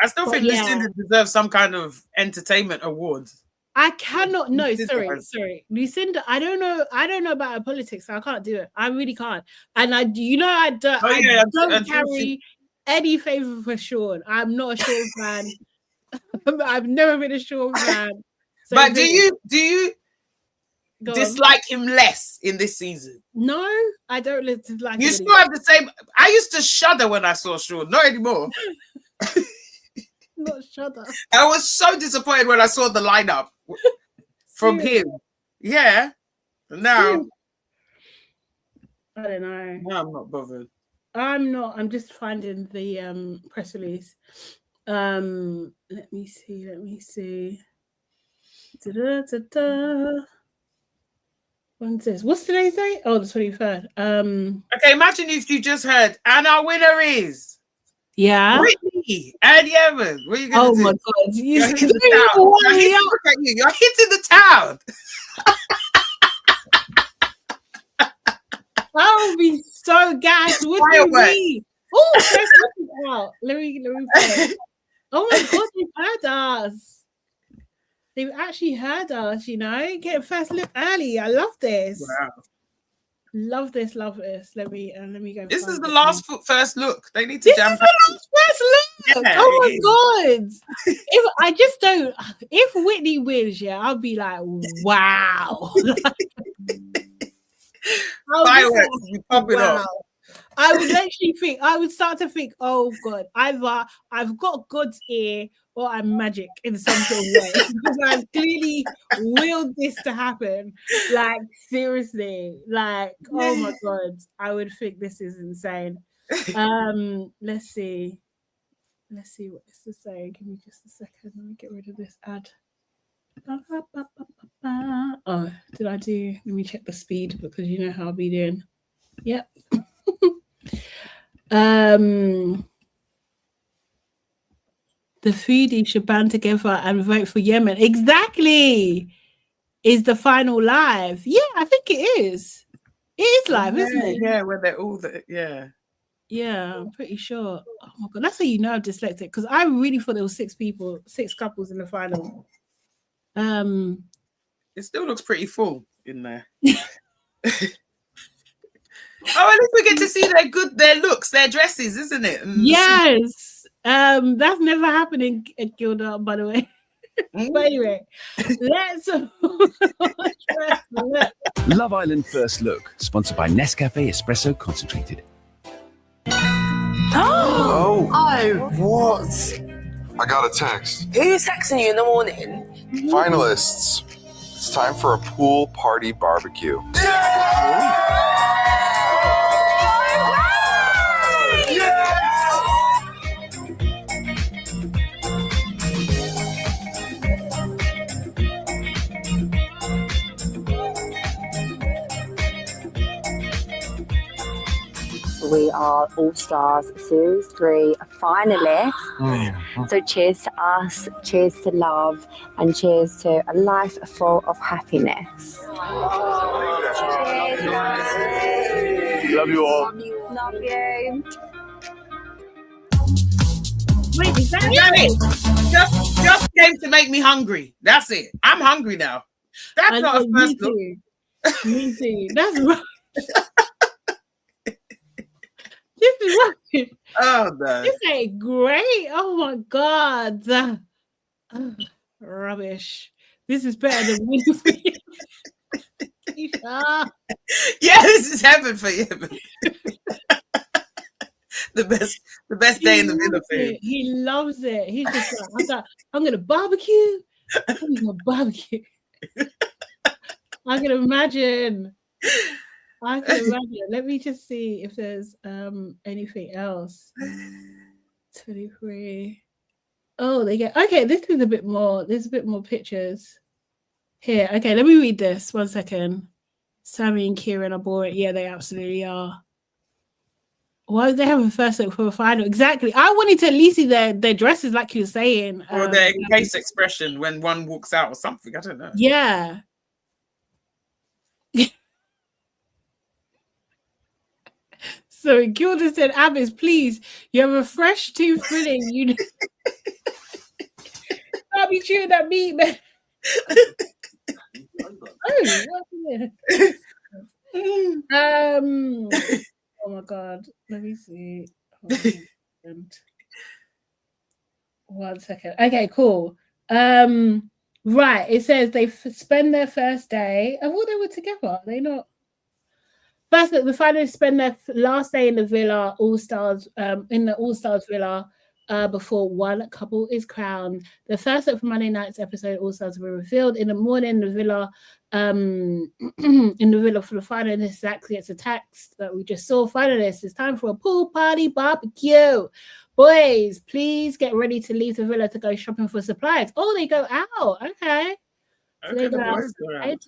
still think Lucinda deserves some kind of entertainment award. I cannot. No, sorry, Lucinda. I don't know about her politics, so I can't do it. I really can't. And I don't carry any favor for Sean. I'm not a Sean fan. I've never been a Sean fan. So but do you dislike him less in this season? No, I don't dislike. You still have the same. I used to shudder when I saw Sean. Not anymore. Not shudder. I was so disappointed when I saw the lineup from him. Yeah. Now I don't know. No, I'm not bothered. I'm not. I'm just finding the press release. Let me see. Da-da-da-da. When's this? What's today's date? Oh, the 23rd. Okay, imagine if you just heard, and our winner is Whitney and Yemen. What are you going to do? Oh my God! You're hitting the town. Look at you. You're hitting the town. I would be so gassed. What do you mean? Oh, there's something out. Let me play. Oh my God, they've heard us. They've actually heard us, you know. Get first look early. I love this. Wow. Love this. Let me go. This is the last first look. They need to jam. First look. Yeah, oh my God. If Whitney wins, yeah, I'll be like, wow. Fireworks will be popping off. I would actually think, I would start to think, oh God, either I've got God's ear or I'm magic in some sort of way. Because I've clearly willed this to happen. Like, seriously. Like, oh my God. I would think this is insane. Let's see what this is saying. Give me just a second. Let me get rid of this ad. Oh, did I do? Let me check the speed because you know how I'll be doing. Yep. The foodies should band together and vote for Yemen. Exactly. Is the final live? Yeah, I think it is. It is live, isn't it? Yeah, where they're all there. Yeah. Yeah, I'm pretty sure. Oh my God, that's how you know I'm dyslexic, because I really thought there were 6 couples in the final. It still looks pretty full in there. Oh, at least we get to see their looks, their dresses, isn't it? Yes. That's never happened in Gilda, by the way. But anyway, let's Love Island First Look, sponsored by Nescafe Espresso Concentrated. Oh, what? I got a text. Who's texting you in the morning? Finalists, it's time for a pool party barbecue. we are All Stars Series 3 finalists. So cheers to us, cheers to love, and cheers to a life full of happiness. Love you all. Love you. Wait, is that it? Just came to make me hungry. That's it. I'm hungry now. That's not a first look. Me too. That's right. This is right. Oh no. This ain't great. Oh my god. Rubbish. This is better than Winfrey. Yeah, this is heaven for you. the best day in the villa for him. He loves it. He's just like, I'm gonna barbecue. I'm gonna barbecue. I can imagine. Let me just see if there's anything else. 23. Oh, they get okay. This is a bit more. There's a bit more pictures here. Okay, let me read this. 1 second. Sammy and Kieran are boring. Yeah, they absolutely are. Why would they have a first look for a final? Exactly. I wanted to at least see their dresses, like you were saying, or their face expression when one walks out or something. I don't know. Yeah. So Gilda said, Abis, please, you have a fresh tooth filling. You I'll be chewing that meat, man. Oh my god. Let me see. 1 second. Okay, cool. Right. It says they spend their first day. I thought they were together. Are they not? First, the finalists spend their last day in the villa, All Stars, in the All Stars villa, before one couple is crowned. The first look for Monday night's episode, All Stars were revealed in the morning. The villa, in the villa for the finalists, Zach gets a text that we just saw. Finalists, it's time for a pool party barbecue. Boys, please get ready to leave the villa to go shopping for supplies. Oh, they go out. Okay. So they go outside.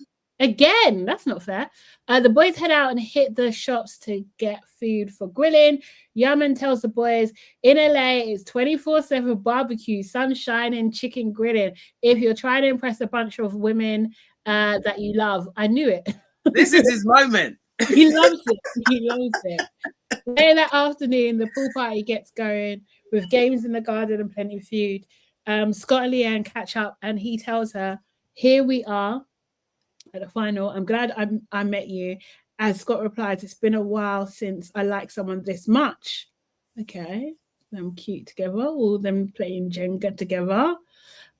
Again, that's not fair. The boys head out and hit the shops to get food for grilling. Yaman tells the boys, in LA, it's 24/7 barbecue, sun shining, chicken grilling. If you're trying to impress a bunch of women that you love, I knew it. This is his moment. He loves it. He loves it. Later that afternoon, the pool party gets going with games in the garden and plenty of food. Scott and Leanne catch up and he tells her, here we are at the final. I'm glad I met you. As Scott replies, it's been a while since I like someone this much. Okay, them cute together, all them playing Jenga together.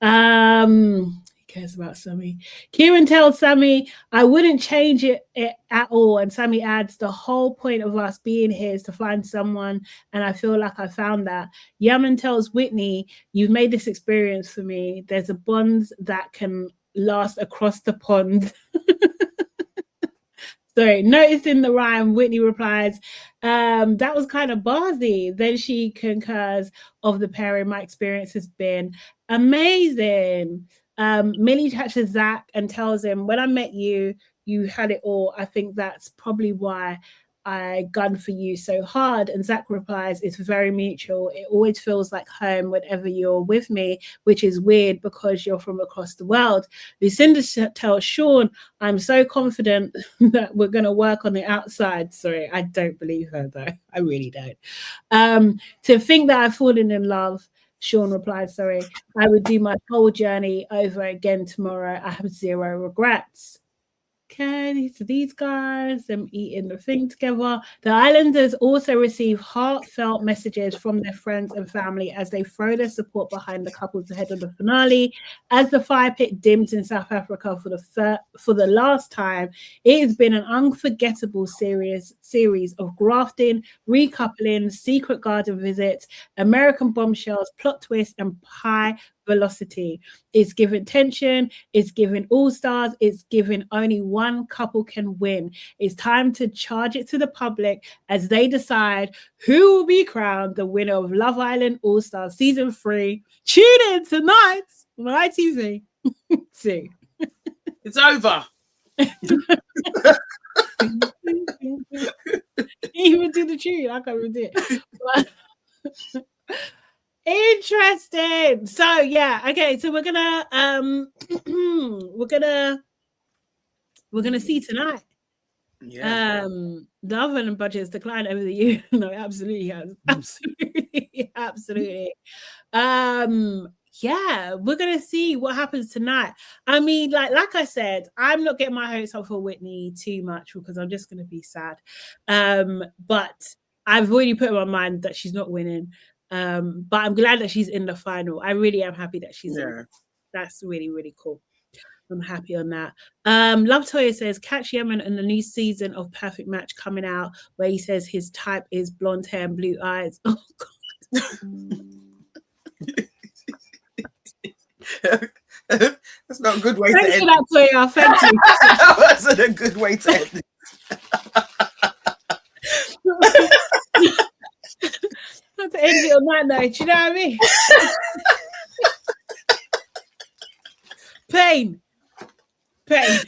Who cares about Sammy? Kieran tells Sammy, I wouldn't change it at all. And Sammy adds, the whole point of us being here is to find someone, and I feel like I found that. Yaman tells Whitney, you've made this experience for me. There's a bond that can last across the pond. Sorry, noticing the rhyme, Whitney replies, that was kind of ballsy. Then she concurs of the pairing. My experience has been amazing. Millie touches Zach and tells him, when I met you, you had it all. I think that's probably why I gunned for you so hard. And Zach replies, it's very mutual. It always feels like home whenever you're with me, which is weird because you're from across the world. Lucinda tells Sean, I'm so confident that we're going to work on the outside. Sorry, I don't believe her though. I really don't. To think that I've fallen in love, Sean replied, sorry, I would do my whole journey over again tomorrow. I have zero regrets. Okay, so these guys, them eating the thing together. The Islanders also receive heartfelt messages from their friends and family as they throw their support behind the couples ahead of the finale. As the fire pit dims in South Africa for the last time, it has been an unforgettable series of grafting, recoupling, secret garden visits, American bombshells, plot twists, and high velocity. It's given tension, it's given all stars, it's given only one couple can win. It's time to charge it to the public as they decide who will be crowned the winner of Love Island All Stars Season 3. Tune in tonight on ITV. See. It's over. Even do the tune, I can't even do it. But, interesting. So yeah, okay. So we're gonna we're gonna see tonight. Yeah. The other budget has declined over the year. No, it absolutely has. Absolutely. Yeah, we're gonna see what happens tonight. I mean, like I said, I'm not getting my hopes up for Whitney too much because I'm just gonna be sad. But I've already put in my mind that she's not winning. But I'm glad that she's in the final. I really am happy that she's in. That's really, really cool. I'm happy on that. Love Toya says, catch Yemen in the new season of Perfect Match coming out, where he says his type is blonde hair and blue eyes. Oh God. That's not a good way to end. That, Toya. Thank you. That's not a good way to end it. Not to end it on that note, you know what I mean? Pain. That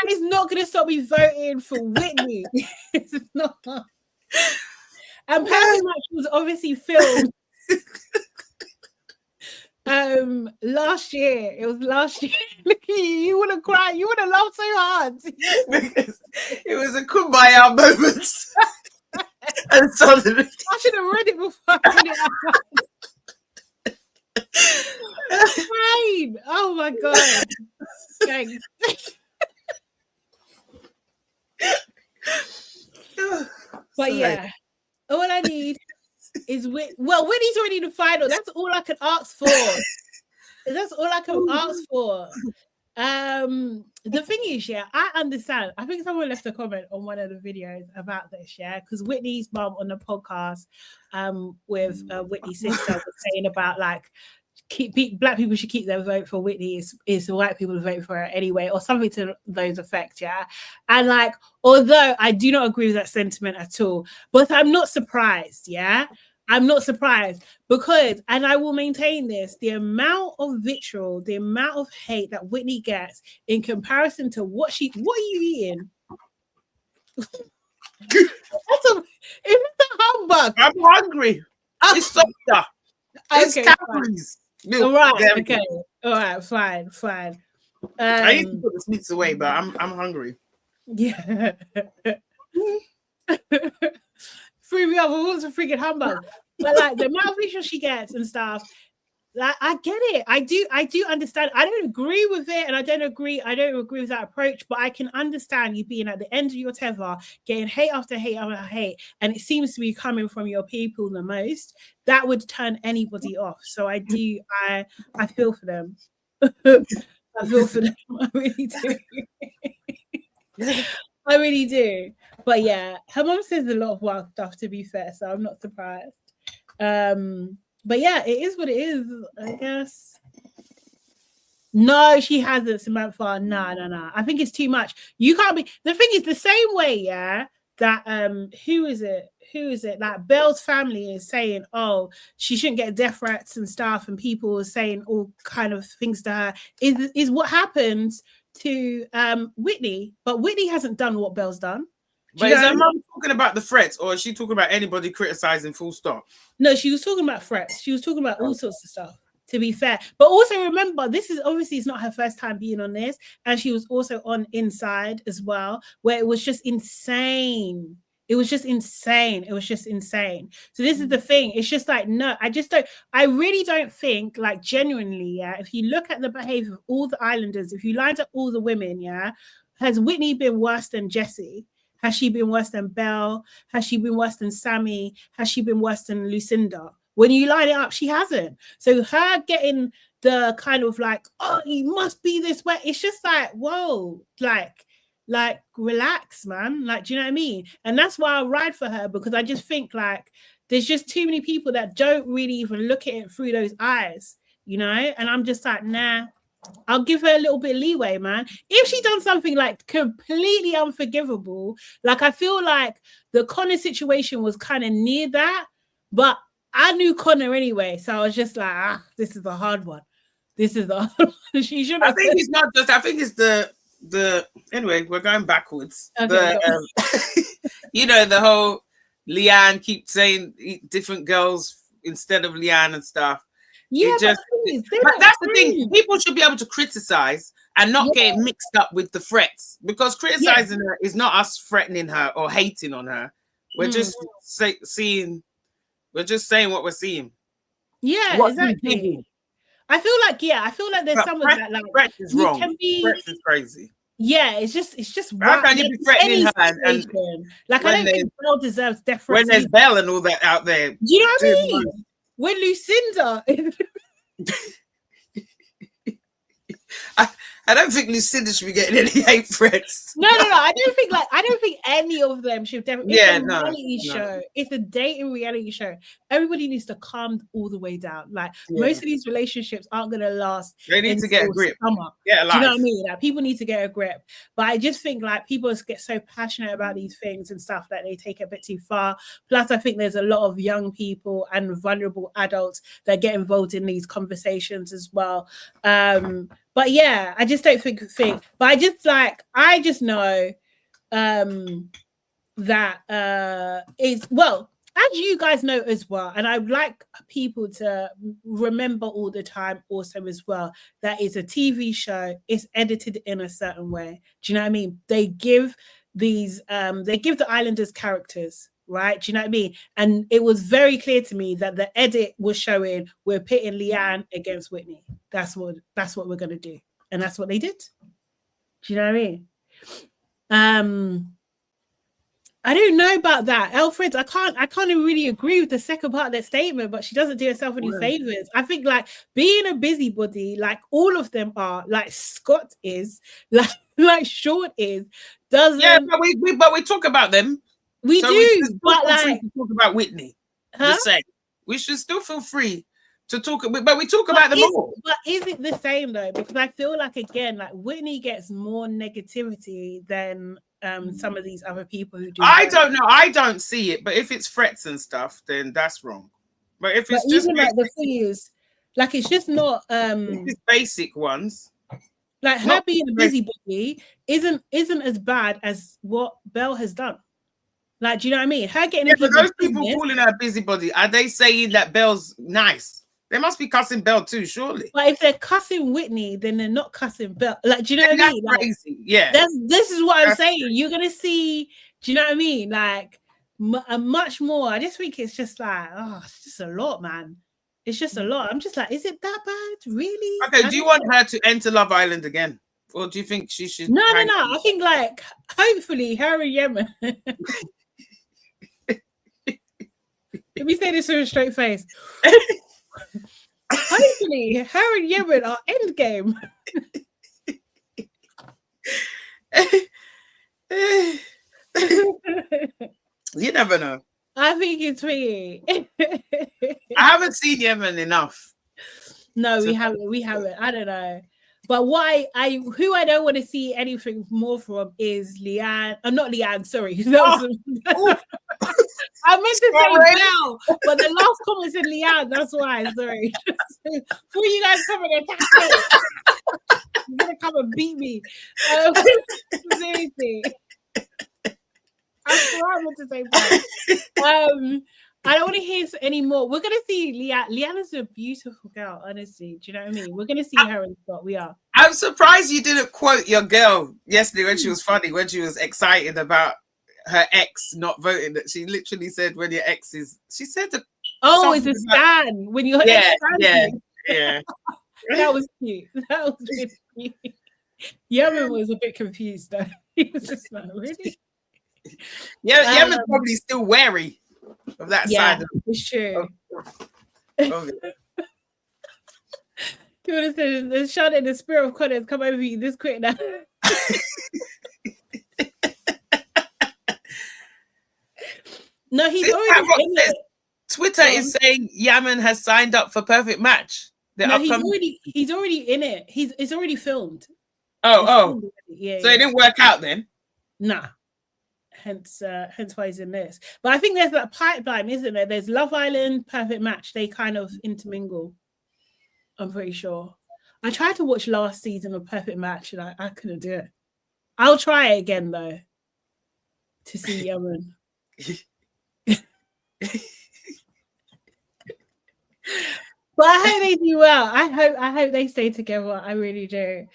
is not going to stop me voting for Whitney. It's not. And Perfect Match was obviously filmed last year. It was last year. Look at you. You would have cried. You would have laughed so hard. Because it was a kumbaya moment. And suddenly I should have read it before I read it out. Pain. Oh my God. Thanks. But yeah, all I need is Whitney's already in the final. That's all I can ask for. That's all I can ask for. The thing is, yeah, I understand. I think someone left a comment on one of the videos about this, yeah, because Whitney's mum on the podcast with Whitney's sister was saying about like black people should keep their vote for Whitney is white people to vote for her anyway, or something to those effects, yeah. And like, although I do not agree with that sentiment at all, but I'm not surprised, yeah. I'm not surprised because, and I will maintain this, the amount of vitriol, the amount of hate that Whitney gets in comparison to what are you eating? It's a humbug. I'm hungry. It's soda. It's calories. All right. Okay. All right. Fine. I need to put the sweets away, but I'm hungry. Yeah. Free me up. What's a freaking humbug? But like the amount of visual she gets and stuff, like I get it. I do understand. I don't agree with it, and I don't agree with that approach. But I can understand you being at the end of your tether, getting hate after hate after hate, and it seems to be coming from your people the most. That would turn anybody off. So I feel for them. I feel for them. I really do. I really do. But yeah, her mom says a lot of wild stuff, to be fair, so I'm not surprised. But yeah, it is what it is, I guess. No, she hasn't, Samantha. No. I think it's too much. You can't be. The thing is, the same way, yeah, that who is it? Like Belle's family is saying, oh, she shouldn't get death threats and stuff, and people are saying all kind of things to her. Is what happens to Whitney, but Whitney hasn't done what Belle's done. But is her mum talking about the threats, or is she talking about anybody criticizing full stop? No, she was talking about threats. She was talking about all sorts of stuff, to be fair. But also remember, this is obviously it's not her first time being on this, and she was also on Inside as well, where it was just insane. It was just insane. So this is the thing. It's just like, no, I really don't think, like, genuinely, yeah, if you look at the behavior of all the islanders, if you lined up all the women, yeah, has Whitney been worse than Jessie? Has she been worse than Belle? Has she been worse than Sammy? Has she been worse than Lucinda? When you line it up, she hasn't. So her getting the kind of like, oh, you must be this way. It's just like, whoa, like relax, man. Like, do you know what I mean? And that's why I ride for her, because I just think like there's just too many people that don't really even look at it through those eyes, you know? And I'm just like, nah. I'll give her a little bit of leeway, man. If she done something like completely unforgivable, like I feel like the Konner situation was kind of near that, but I knew Konner anyway, so I was just like, this is a hard one. She should. I think it's not just. I think it's the anyway, we're going backwards. Okay, You know, the whole Leanne keep saying different girls instead of Leanne and stuff. Yeah, but that's the thing. People should be able to criticize and not get mixed up with the threats, because criticizing her is not us threatening her or hating on her. We're just saying what we're seeing. Yeah, exactly. I feel like there's some of that like threat is wrong. Threat is crazy. Yeah, it's just how can you be threatening her and like I don't think Belle deserves death when there's Belle and all that out there. Do you know what I mean? When Lucinda I don't think Lucinda should be getting any hate threats. No. I don't think any of them should definitely. It's a reality show. It's a dating reality show. Everybody needs to calm all the way down. Like most of these relationships aren't going to last. They need to get a grip. Do you know what I mean? Like people need to get a grip. But I just think like people get so passionate about these things and stuff that they take it a bit too far. Plus, I think there's a lot of young people and vulnerable adults that get involved in these conversations as well. But yeah, I just don't think. But I just know that is well, as you guys know as well, and I'd like people to remember all the time also as well, that it's a TV show, it's edited in a certain way. Do you know what I mean? They give the Islanders characters, right? Do you know what I mean? And it was very clear to me that the edit was showing we're pitting Leanne against Whitney. That's what we're gonna do, and that's what they did. Do you know what I mean? I don't know about that, Alfred. I can't really agree with the second part of that statement, but she doesn't do herself any favors. I think like being a busybody, like all of them are, like Scott is, like Sean is, doesn't. Yeah, but we talk about them. We do, but like talk about Whitney. Just say we should still feel free to talk, but we talk about them all. But is it the same though? Because I feel like again, like Whitney gets more negativity than some of these other people who do. I don't know. I don't see it. But if it's threats and stuff, then that's wrong. But if it's just even like the thing is, like it's just not it's basic ones. Like her being a busybody isn't as bad as what Belle has done. Like, do you know what I mean? Her getting but those people calling her busybody, are they saying that Belle's nice? They must be cussing Belle too, surely. But if they're cussing Whitney, then they're not cussing Belle. Like, do you know what I mean? Like, crazy. Yeah. This is what I'm saying. You're gonna see. Do you know what I mean? Like, much more. I just think it's just like, it's just a lot, man. It's just a lot. I'm just like, is it that bad? Really? Okay. Do you want her to enter Love Island again, or do you think she should? No. I think like hopefully her and Yemen. Let me say this with a straight face. Hopefully, her and Yemen are endgame. You never know. I think it's me. I haven't seen Yemen enough. No, we haven't. I don't know. But who I don't want to see anything more from is Leanne. I'm not Leanne, sorry. I meant to say Belle, but the last comment said Leanne. That's why. Sorry. Before you guys come and attack me, you're gonna come and beat me. Seriously. I swear I meant to say Belle. I don't want to hear any more. We're gonna see Leanne. Leanne is a beautiful girl, honestly. Do you know what I mean? We're gonna see her in spot. We are. I'm surprised you didn't quote your girl yesterday when she was funny, when she was excited about her ex not voting. That she literally said, when your ex is, she said it's a stan when you're yeah. That was cute. That was really cute. Yemen was a bit confused though. He was just like, really? Yeah, Yemen's probably still wary of that side. It's true. Do you want to say the shot in the spirit of Konner come over you this quick now? No, he's already in it. Twitter is saying Yemen has signed up for Perfect Match. He's already in it. It's already filmed. Yeah. So it didn't work out then? Nah. Hence why he's in this. But I think there's that pipeline, isn't there? There's Love Island, Perfect Match. They kind of intermingle. I'm pretty sure. I tried to watch last season of Perfect Match and I couldn't do it. I'll try it again though to see Yemen. But I hope they do well. I hope they stay together. I really do.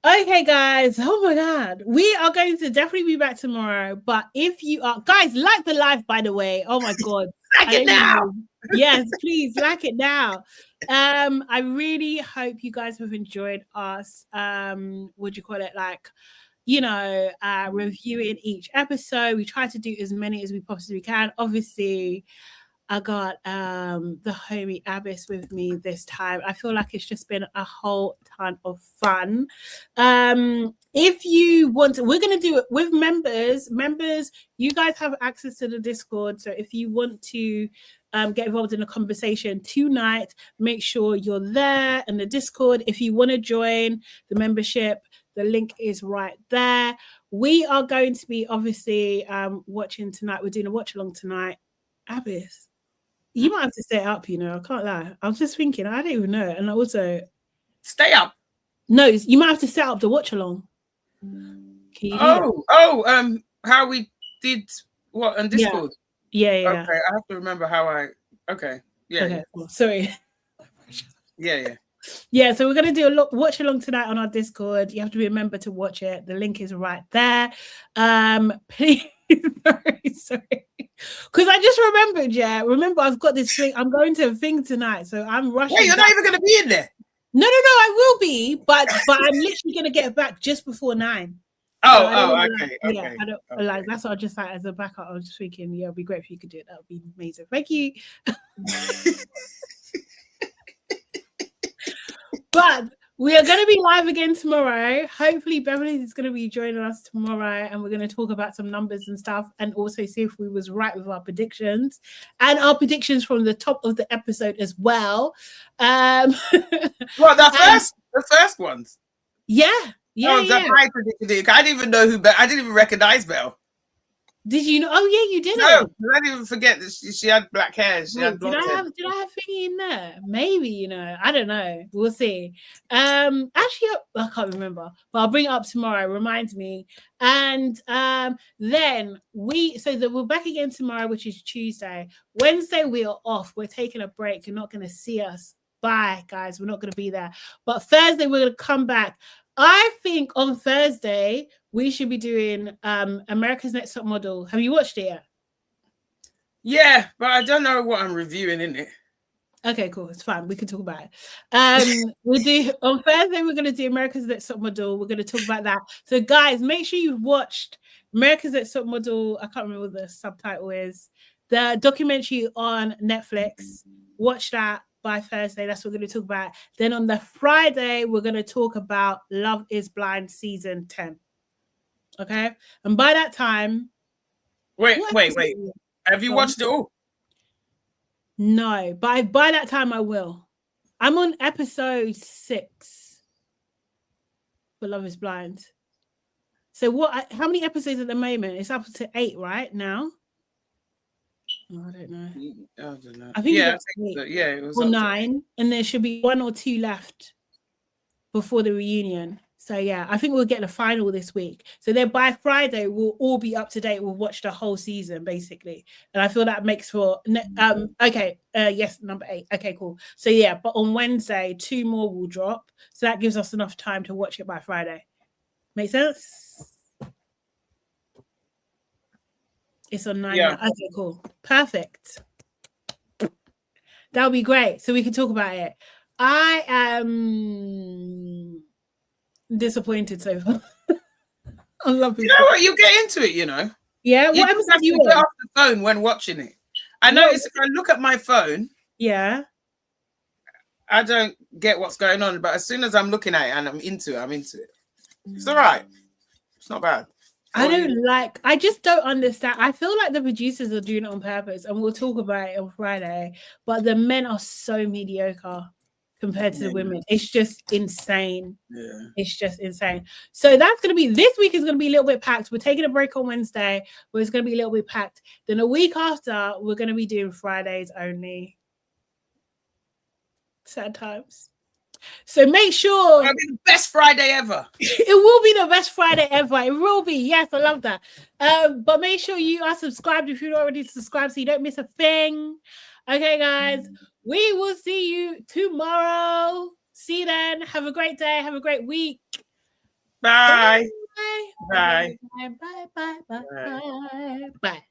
Okay, guys. Oh my God. We are going to definitely be back tomorrow. But if you are, guys, like the live, by the way. Oh my God. Like it now. Yes, please like it now. I really hope you guys have enjoyed us. What do you call it? Like, reviewing each episode. We try to do as many as we possibly can. Obviously, I got the homie Abis with me this time. I feel like it's just been a whole ton of fun. If you want to, we're going to do it with members. Members, you guys have access to the Discord. So if you want to get involved in the conversation tonight, make sure you're there in the Discord. If you want to join the membership, the link is right there. We are going to be obviously watching tonight. We're doing a watch along tonight. Abis, you might have to stay up, I can't lie. I was just thinking, I don't even know. And also, stay up. No, you might have to set up the watch along. How we did what on Discord? Yeah. Okay, I have to remember how I. Okay, yeah. Okay, cool. Sorry. Yeah. Yeah, so we're going to do a watch along tonight on our Discord. You have to remember to watch it. The link is right there. Please, sorry. Because I just remembered, remember I've got this thing. I'm going to a thing tonight, so I'm rushing. Wait, you're not even going to be in there? No, I will be, but I'm literally going to get back just before 9. Okay. Yeah, I don't like that's what I just like as a backup. I was just thinking, it'd be great if you could do it. That would be amazing. Thank you. But we are going to be live again tomorrow. Hopefully, Beverly is going to be joining us tomorrow, and we're going to talk about some numbers and stuff, and also see if we was right with our predictions and our predictions from the top of the episode as well. Well, the first ones. Yeah. I predicted it. I didn't even know I didn't even recognize Belle. Did you know? Oh yeah, you did. No, I didn't even forget that she had black hair. Did I have thingy in there? Maybe, I don't know. We'll see. Actually, I can't remember, but I'll bring it up tomorrow. Reminds me. And then we're back again tomorrow, which is Tuesday. Wednesday we are off. We're taking a break. You're not going to see us. Bye, guys. We're not going to be there. But Thursday we're going to come back. I think on Thursday we should be doing America's Next Top Model. Have you watched it yet? Yeah, but I don't know what I'm reviewing in it. Okay, cool. It's fine. We can talk about it. On Thursday we're going to do America's Next Top Model. We're going to talk about that. So, guys, make sure you've watched America's Next Top Model. I can't remember what the subtitle is. The documentary on Netflix. Watch that. By Thursday, that's what we're going to talk about. Then on the Friday, we're going to talk about Love is Blind season 10. Okay, and by that time, wait. Have you watched it all? No, by that time I will. I'm on episode 6 for Love is Blind. So how many episodes at the moment? It's up to 8 right now. Oh, I don't know. I think it was 9, and there should be 1 or 2 left before the reunion. So yeah, I think we'll get the final this week. So then by Friday, we'll all be up to date. We'll watch the whole season basically, and I feel that makes for yes, number 8. Okay, cool. So yeah, but on Wednesday, 2 more will drop, so that gives us enough time to watch it by Friday. Make sense? It's on 9. Yeah. Okay, cool. Perfect. That would be great. So we can talk about it. I am disappointed so far. I love it. You know what? You get into it, Yeah. What episode you get off the phone when watching it? I notice if I look at my phone, I don't get what's going on. But as soon as I'm looking at it and I'm into it. It's all right. It's not bad. I just don't understand. I feel like the producers are doing it on purpose, and we'll talk about it on Friday, but the men are so mediocre compared to the women. It's just insane. Yeah. It's just insane. So that's going to be, this week is going to be a little bit packed. We're taking a break on Wednesday, but it's going to be a little bit packed. Then a week after, we're going to be doing Fridays only. Sad times. So make sure it'll be the best Friday ever. It will be the best Friday ever. It will be. Yes, I love that. But make sure you are subscribed if you're not already subscribed so you don't miss a thing. Okay, guys. We will see you tomorrow. See you then. Have a great day. Have a great week. Bye. Bye. Bye. Bye. Bye. Bye. Bye. Bye. Bye.